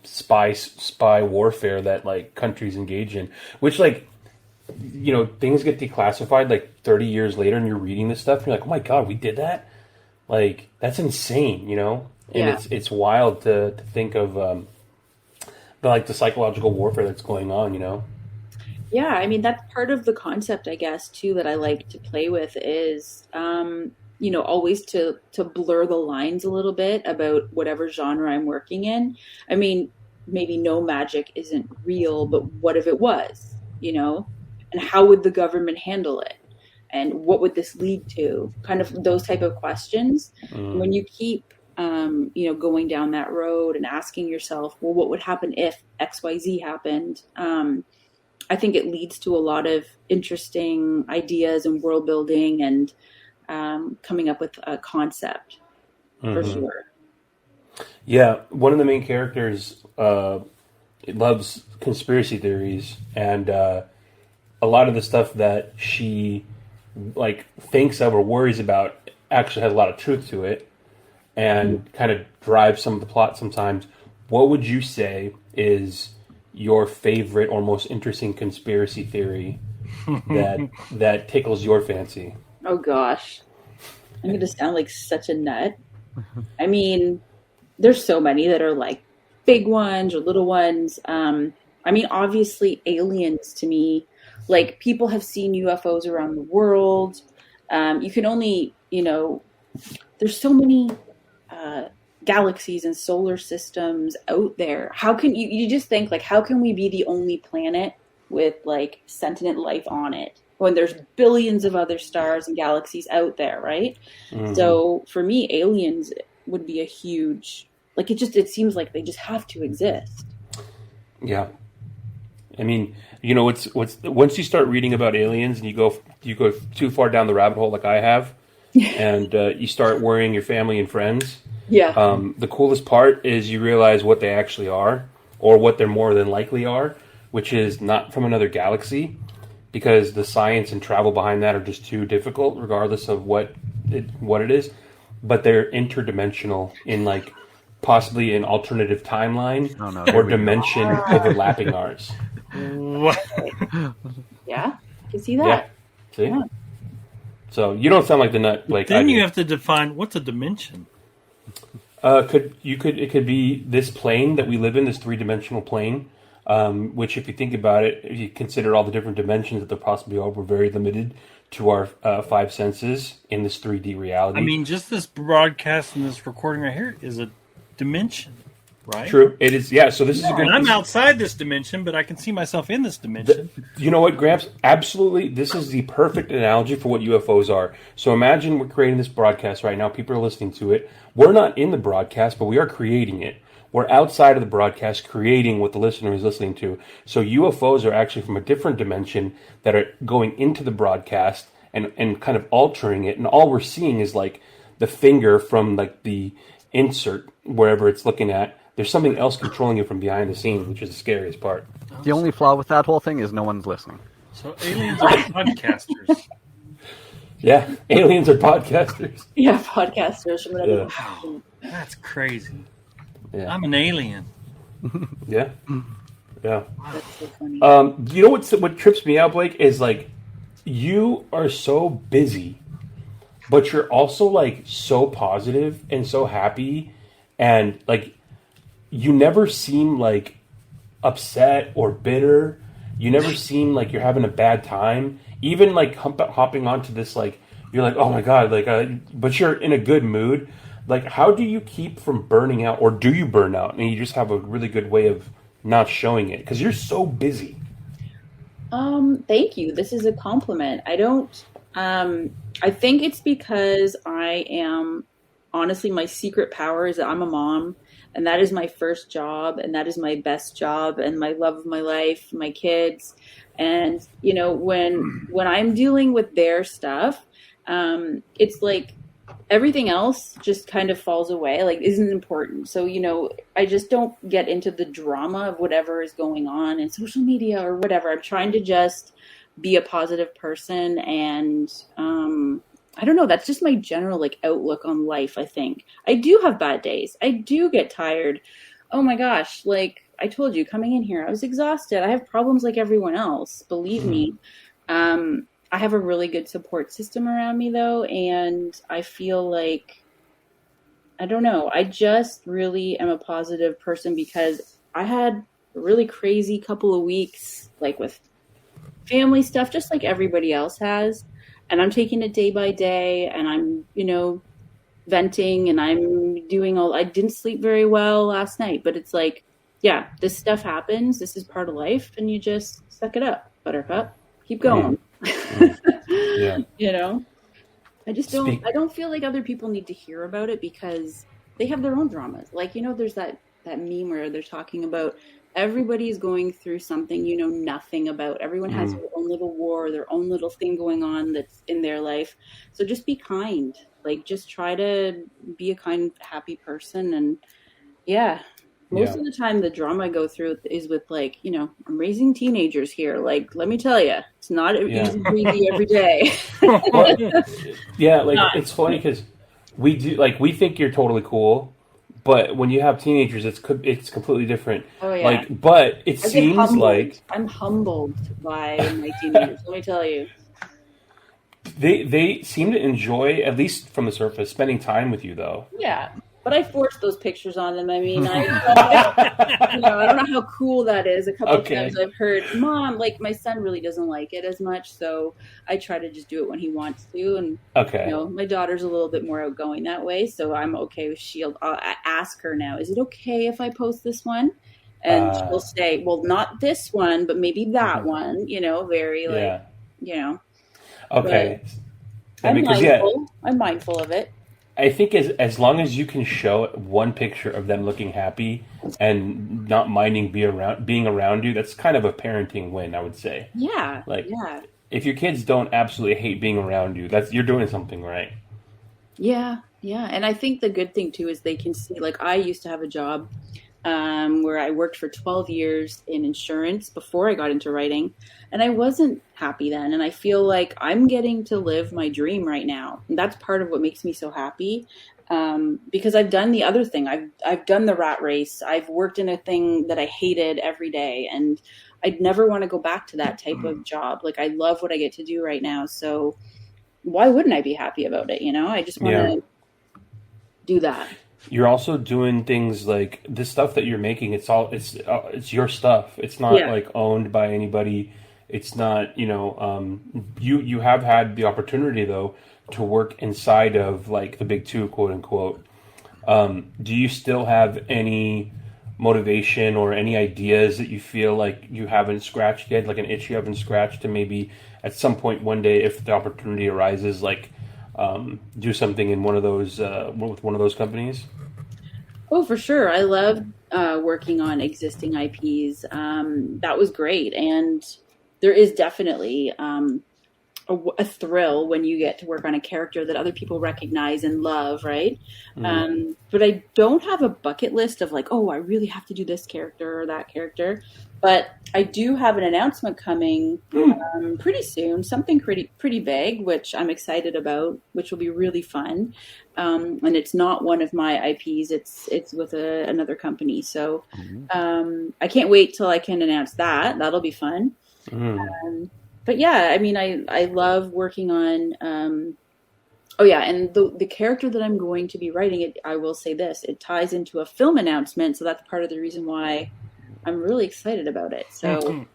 spy warfare that like countries engage in, which like, things get declassified like 30 years later and you're reading this stuff and you're like, oh my God, we did that. Like, that's insane, you know? And Yeah. it's wild to think of the psychological warfare that's going on, you know? Yeah, I mean that's part of the concept, I guess, too, that I like to play with is, always to blur the lines a little bit about whatever genre I'm working in. I mean, maybe no magic isn't real, but what if it was? And how would the government handle it? And what would this lead to? Kind of those type of questions. And when you keep, going down that road and asking yourself, well, what would happen if X, Y, Z happened? I think it leads to a lot of interesting ideas and world building and coming up with a concept for sure. Yeah, one of the main characters loves conspiracy theories, and a lot of the stuff that she thinks of or worries about actually has a lot of truth to it, and kind of drives some of the plot sometimes. What would you say is your favorite or most interesting conspiracy theory that tickles your fancy? Oh gosh, I'm going to sound like such a nut. I mean, there's so many that are like big ones or little ones. I mean, obviously aliens to me, like people have seen UFOs around the world. You can only, there's so many galaxies and solar systems out there. How can you just think like, how can we be the only planet with like sentient life on it when there's billions of other stars and galaxies out there, right? So for me, aliens would be a huge, like it seems like they just have to exist. Yeah. I mean, what's once you start reading about aliens and you go too far down the rabbit hole like I have, and you start worrying your family and friends. Yeah. The coolest part is you realize what they actually are, or what they're more than likely are, which is not from another galaxy, because the science and travel behind that are just too difficult, regardless of what it is. But they're interdimensional in like possibly an alternative timeline or dimension overlapping ours. What? Yeah, you see that? Yeah. See? Yeah. So you don't sound like the nut. Like then you have to define what's a dimension. It could be this plane that we live in, this 3-dimensional plane. Which, if you think about it, if you consider all the different dimensions that there possibly are, we're very limited to our 5 senses in this 3D reality. I mean, just this broadcast and this recording right here is a dimension, right? True, it is. Yeah, so this is a good. And I'm outside this dimension, but I can see myself in this dimension. You know what, Gramps? Absolutely, this is the perfect analogy for what UFOs are. So imagine we're creating this broadcast right now. People are listening to it. We're not in the broadcast, but we are creating it. We're outside of the broadcast creating what the listener is listening to. So UFOs are actually from a different dimension that are going into the broadcast and kind of altering it. And all we're seeing is like the finger from like the insert, wherever it's looking at. There's something else controlling it from behind the scenes, which is the scariest part. The only flaw with that whole thing is no one's listening. So aliens are podcasters. Yeah, aliens are podcasters. Yeah, podcasters. Whatever. Wow, that's crazy. Yeah. I'm an alien. Yeah. Yeah. That's so funny. You know what trips me out, Blake, is like you are so busy, but you're also like so positive and so happy, and like you never seem like upset or bitter. You never seem like you're having a bad time. Even like hopping onto this, like you're like, oh my god, like, but you're in a good mood. Like, how do you keep from burning out, or do you burn out, and you just have a really good way of not showing it because you're so busy? Thank you. This is a compliment. I don't. I think it's because I am honestly my secret power is that I'm a mom, and that is my first job, and that is my best job, and my love of my life, my kids, and when I'm dealing with their stuff, it's like. Everything else just kind of falls away, like isn't important. So, I just don't get into the drama of whatever is going on in social media or whatever. I'm trying to just be a positive person. And I don't know, that's just my general like outlook on life. I think I do have bad days. I do get tired. Oh my gosh. Like I told you coming in here, I was exhausted. I have problems like everyone else. Believe me. I have a really good support system around me though. And I feel like I don't know. I just really am a positive person because I had a really crazy couple of weeks, like with family stuff, just like everybody else has. And I'm taking it day by day, and I'm, venting, and I'm doing I didn't sleep very well last night, but it's like, yeah, this stuff happens. This is part of life, and you just suck it up, buttercup. Keep going. Yeah. I just I don't feel like other people need to hear about it because they have their own dramas. Like, there's that meme where they're talking about everybody's going through something you know nothing about. Everyone has their own little war, their own little thing going on that's in their life. So just be kind. Like, just try to be a kind, happy person. And most of the time the drama I go through is with, like, I'm raising teenagers here. Like, let me tell you, it's not easy breezy every day. It's funny because we think you're totally cool, but when you have teenagers, it's completely different. Oh yeah. But it seems like I'm humbled by my teenagers. Let me tell you. They seem to enjoy, at least from the surface, spending time with you, though. Yeah, but I forced those pictures on them. I mean, I don't know how cool that is. A couple of times I've heard, Mom, like, my son really doesn't like it as much, so I try to just do it when he wants to. And my daughter's a little bit more outgoing that way, so I'm okay with Shield. I ask her now, is it okay if I post this one? And she'll say, well, not this one, but maybe that one. Very Okay. I'm mindful of it. I think as long as you can show one picture of them looking happy and not minding being around you, that's kind of a parenting win, I would say. Yeah. If your kids don't absolutely hate being around you, you're doing something right. Yeah. And I think the good thing too is they can see, like, I used to have a job where I worked for 12 years in insurance before I got into writing, and I wasn't happy then. And I feel like I'm getting to live my dream right now. And that's part of what makes me so happy, because I've done the other thing. I've done the rat race. I've worked in a thing that I hated every day, and I'd never want to go back to that type of job. Like, I love what I get to do right now. So why wouldn't I be happy about it? I just want to do that. You're also doing things like this stuff that you're making. It's your stuff. It's not like owned by anybody. It's not, you have had the opportunity though to work inside of, like, the big two, quote unquote. Do you still have any motivation or any ideas that you feel like you haven't scratched yet, like an itch you haven't scratched, to maybe at some point one day, if the opportunity arises, like, do something in one of those with one of those companies? Oh, for sure. I love working on existing IPs. That was great, and there is definitely a thrill when you get to work on a character that other people recognize and love, right? But I don't have a bucket list of, like, oh, I really have to do this character or that character. But I do have an announcement coming pretty soon, something pretty big, which I'm excited about, which will be really fun. And it's not one of my IPs; it's with another company. So I can't wait till I can announce that. That'll be fun. But yeah, I mean, I love working on. And the character that I'm going to be writing, I will say this: it ties into a film announcement, so that's part of the reason why I'm really excited about it. So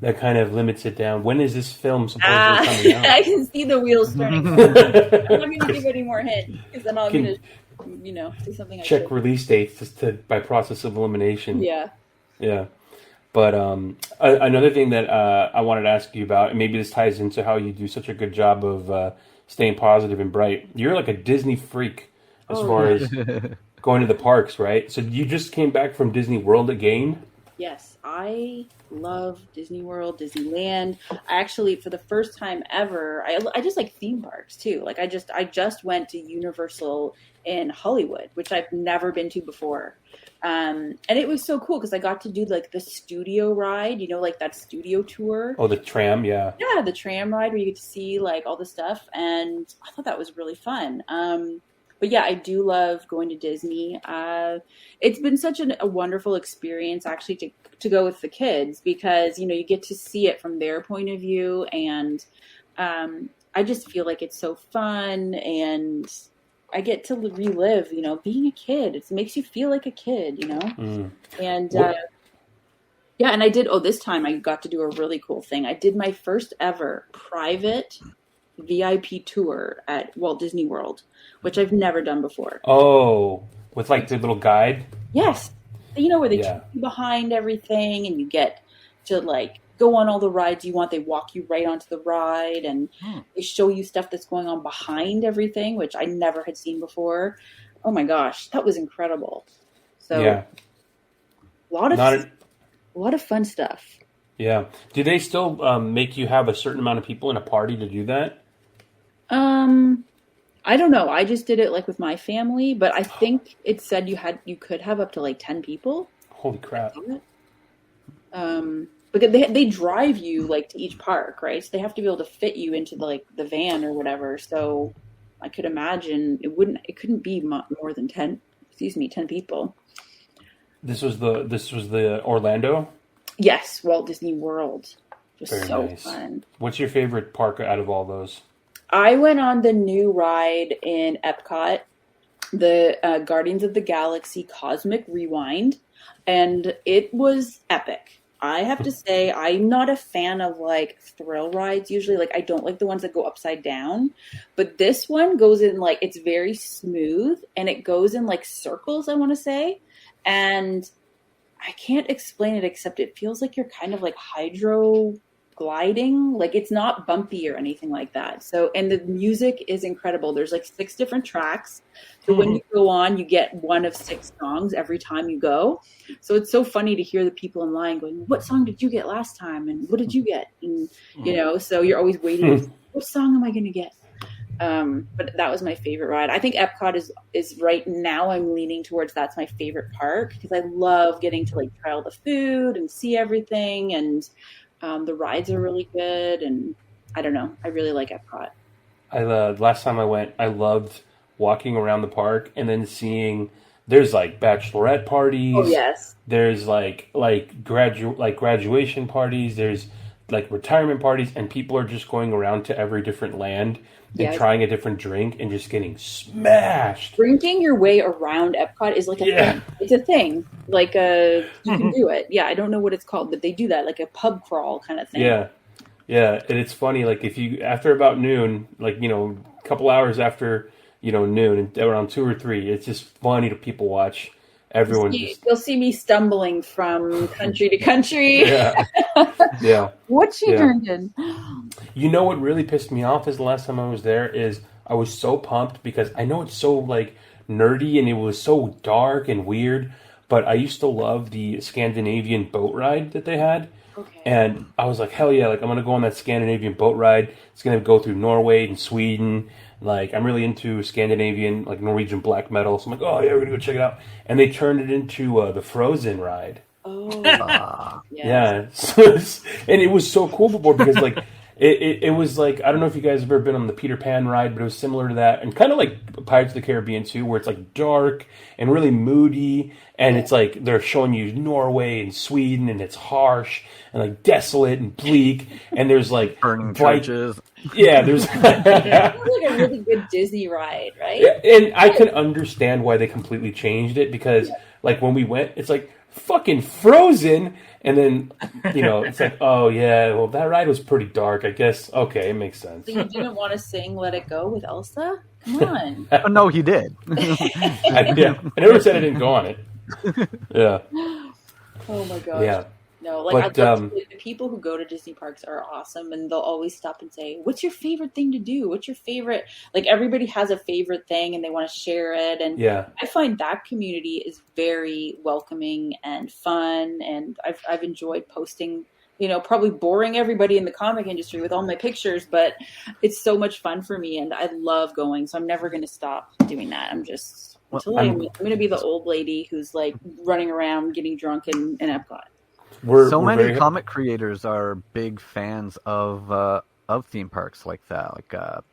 that kind of limits it down. When is this film supposedly coming out? I can see the wheels turning. I'm not going to give any more hints, because then I'm going to do something. Check release dates just by process of elimination. Yeah. But another thing that I wanted to ask you about, and maybe this ties into how you do such a good job of staying positive and bright. You're like a Disney freak as far as going to the parks, right? So you just came back from Disney World again? Yes, I love Disney World, Disneyland. I actually, for the first time ever, I just like theme parks too. Like, I just went to Universal in Hollywood, which I've never been to before. And it was so cool because I got to do, like, the studio ride, like that studio tour. Oh, the tram, yeah. Yeah, the tram ride where you get to see, like, all the stuff. And I thought that was really fun. But yeah, I do love going to Disney. It's been such a wonderful experience, actually, to go with the kids, because, you get to see it from their point of view. And I just feel like it's so fun, and I get to relive, being a kid. It makes you feel like a kid, And yeah, and I did. This time I got to do a really cool thing. I did my first ever private VIP tour at Walt Disney World, which I've never done before. Oh, with like the little guide? Yes. Where they take you behind everything and you get to like go on all the rides you want. They walk you right onto the ride and they show you stuff that's going on behind everything, which I never had seen before. Oh my gosh, that was incredible. So a lot of fun stuff. Yeah. Do they still make you have a certain amount of people in a party to do that? I don't know. I just did it like with my family, but I think it said you could have up to like 10 people. Holy crap. Because they drive you like to each park, right? So they have to be able to fit you into the van or whatever. So I could imagine it couldn't be more than 10 people. This was the Orlando? Yes, Walt Disney World. Just Very so nice. fun. What's your favorite park out of all those? I went on the new ride in Epcot, the Guardians of the Galaxy Cosmic Rewind, and it was epic. I have to say, I'm not a fan of like thrill rides usually. Like I don't like the ones that go upside down, but this one goes in like, it's very smooth and it goes in like circles, I want to say. And I can't explain it except it feels like you're kind of like hydro gliding. Like it's not bumpy or anything like that. So, and the music is incredible. There's like 6 different tracks. So when you go on, you get one of 6 songs every time you go. So it's so funny to hear the people in line going, what song did you get last time? And what did you get? And, so you're always waiting. What song am I going to get? But that was my favorite ride. I think Epcot is right now I'm leaning towards that's my favorite park because I love getting to like try all the food and see everything. And the rides are really good. And I don't know. I really like Epcot. Last time I went, I loved walking around the park and then seeing there's like bachelorette parties. Oh yes. There's like graduation parties. There's like retirement parties, and people are just going around to every different land and trying a different drink and just getting smashed. Drinking your way around Epcot is like a thing. It's a thing. Like you can do it. Yeah, I don't know what it's called, but they do that, like a pub crawl kind of thing. Yeah. Yeah, and it's funny, like if you after about noon, like a couple hours after noon, and around 2 or 3, it's just funny to people watch. Everyone you'll see me stumbling from country to country. Yeah. What's she drinking? You know what really pissed me off is the last time I was there is I was so pumped because I know it's so like nerdy and it was so dark and weird, but I used to love the Scandinavian boat ride that they had. Okay. And I was like, hell yeah, like I'm going to go on that Scandinavian boat ride. It's going to go through Norway and Sweden. Like I'm really into Scandinavian, like Norwegian black metal. So I'm like, oh yeah, we're going to go check it out. And they turned it into the Frozen ride. Oh. Yes. Yeah. And it was so cool before because like it was like, I don't know if you guys have ever been on the Peter Pan ride, but it was similar to that. And kind of like Pirates of the Caribbean too, where it's like dark and really moody. And it's like they're showing you Norway and Sweden, and it's harsh and like desolate and bleak. And there's like burning churches. Yeah, there's it's like a really good Disney ride, right? And I can understand why they completely changed it because like when we went, it's like fucking Frozen, and then it's like, oh yeah, well that ride was pretty dark. I guess okay, it makes sense. So you didn't want to sing "Let It Go" with Elsa? Come on. No, he did. I never said I didn't go on it. Yeah. Oh my gosh. Yeah. No, like the people who go to Disney parks are awesome, and they'll always stop and say, "What's your favorite thing to do? What's your favorite?" Like everybody has a favorite thing, and they want to share it. And I find that community is very welcoming and fun, and I've enjoyed posting. Probably boring everybody in the comic industry with all my pictures, but it's so much fun for me, and I love going. So I'm never going to stop doing that. I'm just I'm going to be the old lady who's like running around getting drunk in Epcot. Many comic creators are big fans of theme parks like that. Like,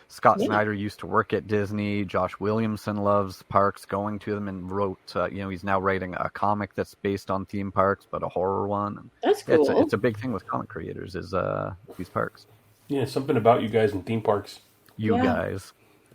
Scott Snyder used to work at Disney. Josh Williamson loves parks, going to them, and wrote. He's now writing a comic that's based on theme parks, but a horror one. That's cool. It's a big thing with comic creators is these parks. Yeah, something about you guys in theme parks. You guys.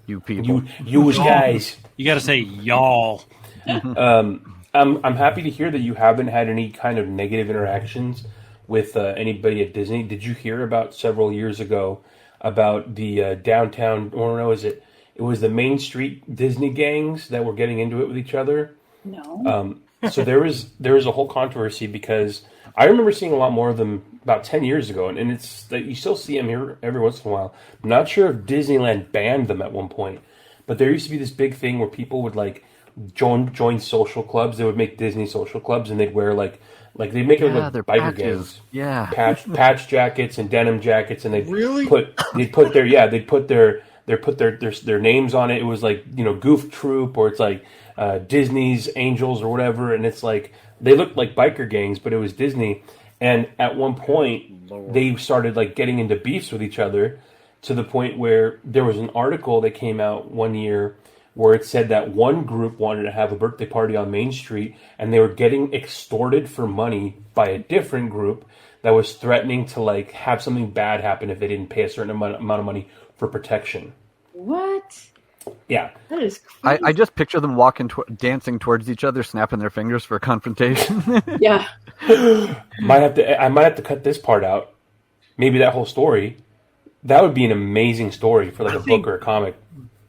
You people. You guys. You got to say y'all. I'm happy to hear that you haven't had any kind of negative interactions with anybody at Disney. Did you hear about several years ago about the downtown, or no, it was the Main Street Disney gangs that were getting into it with each other? No. So there was a whole controversy because I remember seeing a lot more of them about 10 years ago, and it's that you still see them here every once in a while. I'm not sure if Disneyland banned them at one point, but there used to be this big thing where people would like join social clubs. They would make Disney social clubs, and they'd wear like they'd make it like biker gangs. Yeah, patch jackets and denim jackets, and they'd put their names on it. It was like, you know, Goof Troop, or it's like Disney's Angels or whatever, and it's like they looked like biker gangs, but it was Disney. And at one point, they started like getting into beefs with each other, to the point where there was an article that came out one year where it said that one group wanted to have a birthday party on Main Street, and they were getting extorted for money by a different group that was threatening to like have something bad happen if they didn't pay a certain amount of money for protection. What? Yeah, that is crazy. I just picture them dancing towards each other, snapping their fingers for a confrontation. Yeah. I might have to cut this part out. Maybe that whole story. That would be an amazing story for like a book or a comic.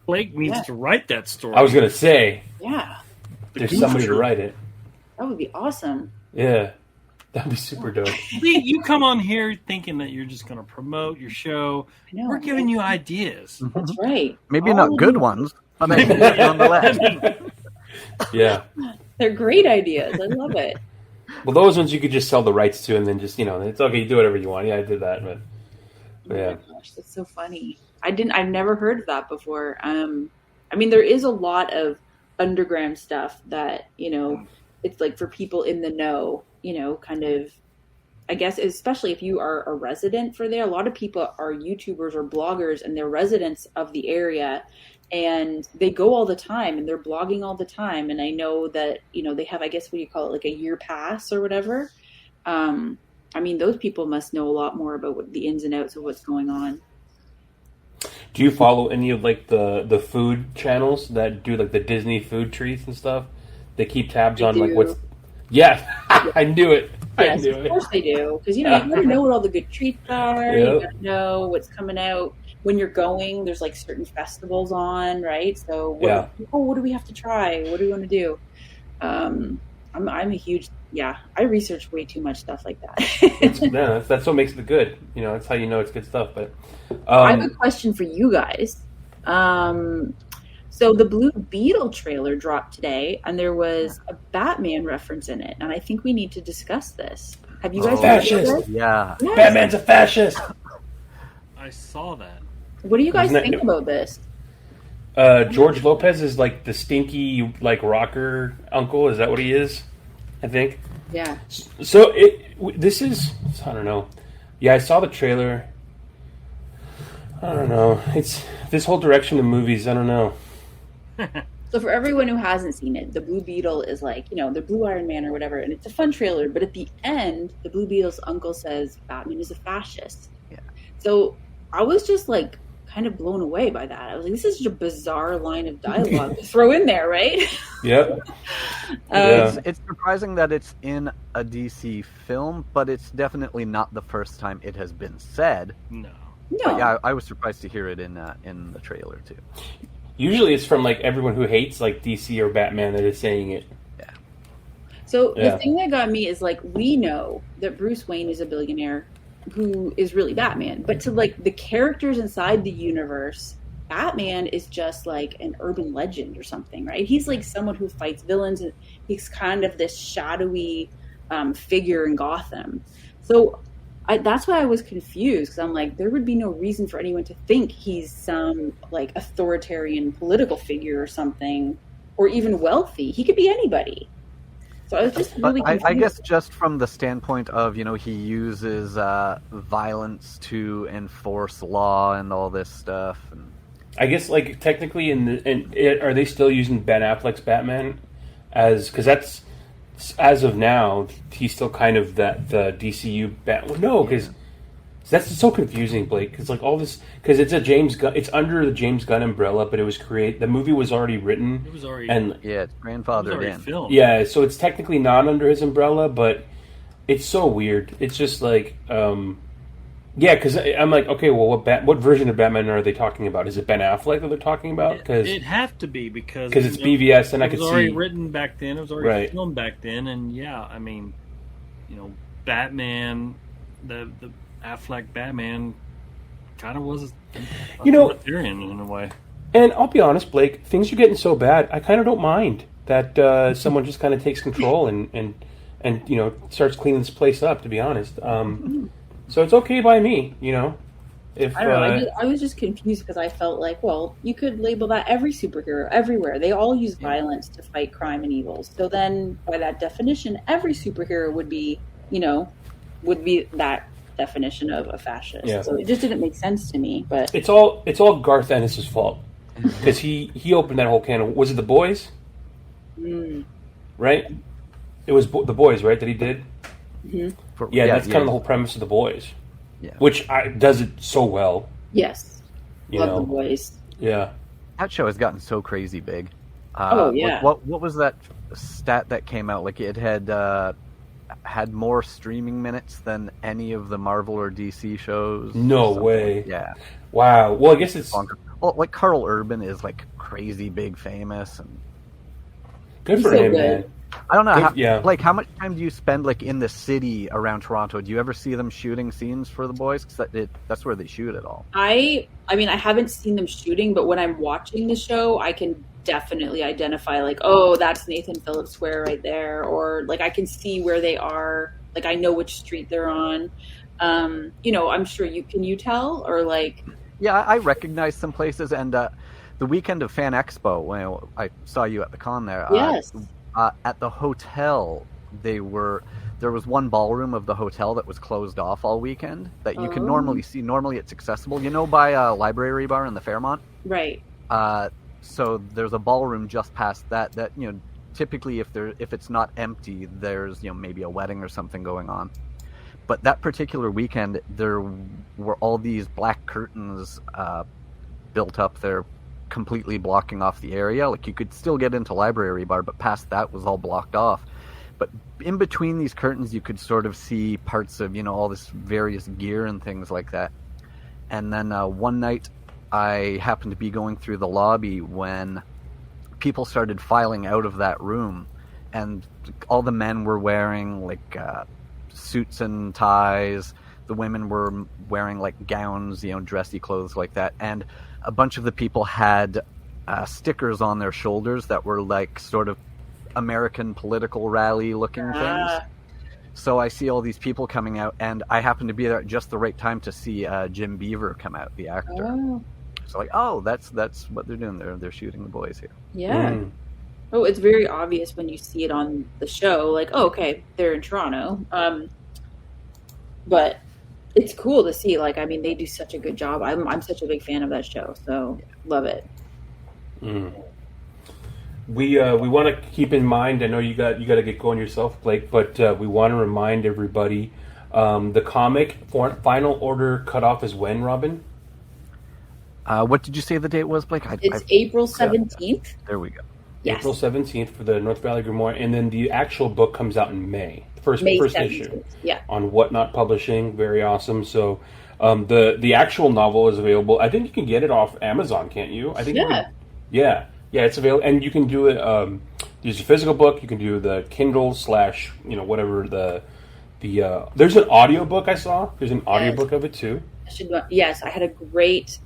Blake needs to write that story. I was gonna say, yeah, there's somebody to write it. That would be awesome. Yeah, that'd be super dope. Lee, you come on here thinking that you're just going to promote your show. We're giving you ideas. That's right. Maybe not good ones, but nonetheless. Yeah, they're great ideas. I love it. Well, those ones you could just sell the rights to, and then just, you know, it's okay. You do whatever you want. Yeah, I did that, but yeah. Oh my gosh, that's so funny. I've never heard of that before. I mean, there is a lot of underground stuff that, you know, it's like for people in the know, you know, kind of, I guess, especially if you are a resident for there. A lot of people are YouTubers or bloggers, and they're residents of the area, and they go all the time, and they're blogging all the time. And I know that, you know, they have, I guess, what do you call it, like a year pass or whatever. I mean, those people must know a lot more about the ins and outs of what's going on. Do you follow any of like the food channels that do like the Disney food treats and stuff? They keep tabs on like what's. Yeah, I knew it. Yes, of course they do, because you know you gotta know what all the good treats are. Yep. You gotta know what's coming out when you're going. There's like certain festivals on, right? So what do we have to try? What do we want to do? I'm a huge I research way too much stuff like that. That's what makes it good. You know, that's how you know it's good stuff. But I have a question for you guys. So the Blue Beetle trailer dropped today, and there was a Batman reference in it, and I think we need to discuss this. Have you guys heard of this? Yeah. Yes. Batman's a fascist. I saw that. What do you guys think about this? George Lopez is like the stinky like rocker uncle. Is that what he is? I think. Yeah. So this is, I don't know. Yeah, I saw the trailer. I don't know. It's this whole direction of movies. I don't know. So for everyone who hasn't seen it, the Blue Beetle is like, you know, the Blue Iron Man or whatever, and it's a fun trailer. But at the end, the Blue Beetle's uncle says Batman is a fascist. Yeah. So I was just like kind of blown away by that. I was like, this is such a bizarre line of dialogue to throw in there, right? Yep. It's surprising that it's in a DC film, but it's definitely not the first time it has been said. No. But yeah, I was surprised to hear it in the trailer too. Usually it's from like everyone who hates like DC or Batman that is saying it. Yeah. So the thing that got me is like, we know that Bruce Wayne is a billionaire who is really Batman, but to like the characters inside the universe, Batman is just like an urban legend or something, right? He's like someone who fights villains, and he's kind of this shadowy figure in Gotham. So that's why I was confused, because I'm like, there would be no reason for anyone to think he's some like authoritarian political figure or something, or even wealthy. He could be anybody. So I was just really confused. I guess just from the standpoint of, you know, he uses violence to enforce law and all this stuff. And I guess like technically are they still using Ben Affleck's Batman because that's, as of now, he's still kind of the DCU Batman. No, because That's so confusing, Blake. Because like all this, because it's a James Gunn, it's under the James Gunn umbrella, but it was the movie was already written. It was already it's grandfathered in. Filmed. Yeah, so it's technically not under his umbrella, but it's so weird. It's just like, because I'm like, okay, well, what version of Batman are they talking about? Is it Ben Affleck that they're talking about? Because it'd have to be because it's BVS, and I could see it was already written back then. It was already right. filmed back then, and Batman, the Affleck Batman, kind of was authoritarian in a way. And I'll be honest, Blake, things are getting so bad. I kind of don't mind that someone just kind of takes control and starts cleaning this place up. To be honest, so it's okay by me. If I don't know, I was just confused because I felt like, well, you could label that every superhero everywhere. They all use violence to fight crime and evil. So then, by that definition, every superhero would be that definition of a fascist. Yeah. So it just didn't make sense to me. But it's all Garth Ennis' fault because he opened that whole can of. Was it The Boys? Right. It was The Boys, right? That he did. Mm-hmm. That's kind of the whole premise of The Boys. Yeah. Which does it so well. Yes. Love The Boys. Yeah. That show has gotten so crazy big. What was that stat that came out? Like it had more streaming minutes than any of the Marvel or DC shows. No way. Yeah. Wow. Well, I guess it's longer. Well, like Carl Urban is like crazy big famous and good for him, man. I don't know. How much time do you spend like in the city around Toronto? Do you ever see them shooting scenes for The Boys? Because that's where they shoot it all. I mean, I haven't seen them shooting, but when I'm watching the show, I can definitely identify like, oh, that's Nathan Phillips Square right there, or like I can see where they are. Like I know which street they're on. I'm sure you tell or like. Yeah, I recognize some places, and the weekend of Fan Expo when I saw you at the con there. Yes. At the hotel, there was one ballroom of the hotel that was closed off all weekend that you can normally see. Normally, it's accessible. By Library Bar in the Fairmont. Right. So there's a ballroom just past that. That typically if it's not empty, there's maybe a wedding or something going on. But that particular weekend, there were all these black curtains built up there, completely blocking off the area. Like you could still get into Library Bar, but past that was all blocked off. But in between these curtains, you could sort of see parts of all this various gear and things like that. And then one night, I happened to be going through the lobby when people started filing out of that room, and all the men were wearing like suits and ties. The women were wearing like gowns, dressy clothes like that, and a bunch of the people had stickers on their shoulders that were like sort of American political rally looking things. So I see all these people coming out, and I happen to be there at just the right time to see Jim Beaver come out, the actor. So that's what they're doing. They're shooting The Boys here. Yeah. Oh, it's very obvious when you see it on the show. Like, oh, okay, they're in Toronto. But it's cool to see. Like, I mean, they do such a good job. I'm such a big fan of that show, so love it. We want to keep in mind. I know you got to get going yourself, Blake, but we want to remind everybody the comic final order cutoff is when, Robin? What did you say the date was, Blake? It's April 17th. There we go. Yes. April 17th for the North Valley Grimoire, and then the actual book comes out in May. First 17th. Issue. Yeah. On Whatnot Publishing. Very awesome. So the actual novel is available. I think you can get it off Amazon, can't you? I think. Yeah. Yeah, it's available, and you can do it. There's a physical book. You can do the Kindle / whatever the. There's an audiobook I saw. There's an audiobook of it too. Yes, I had a great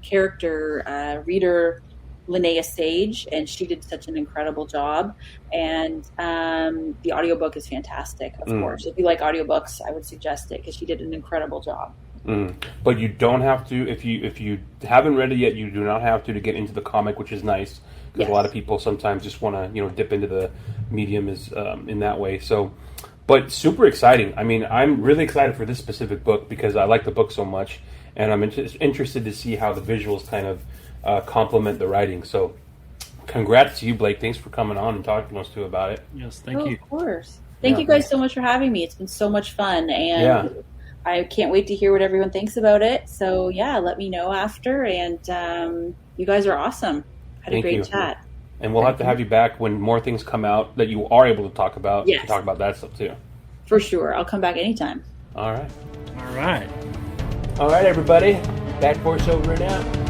character reader, Linnea Sage, and she did such an incredible job. And the audiobook is fantastic, of course. If you like audiobooks, I would suggest it because she did an incredible job. But you don't have to, if you haven't read it yet, you do not have to get into the comic, which is nice because a lot of people sometimes just want to dip into the medium in that way. So, but super exciting. I mean, I'm really excited for this specific book because I like the book so much, and I'm interested to see how the visuals kind of complement the writing. So, congrats to you, Blake. Thanks for coming on and talking to us too about it. Yes, thank you. Of course. Thank you guys so much for having me. It's been so much fun, and I can't wait to hear what everyone thinks about it. So yeah, let me know after. And you guys are awesome. Had a great chat. And we'll have to have you back when more things come out that you are able to talk about. Yes. To talk about that stuff too. For sure. I'll come back anytime. All right. All right. All right, everybody. Bat Force over and out.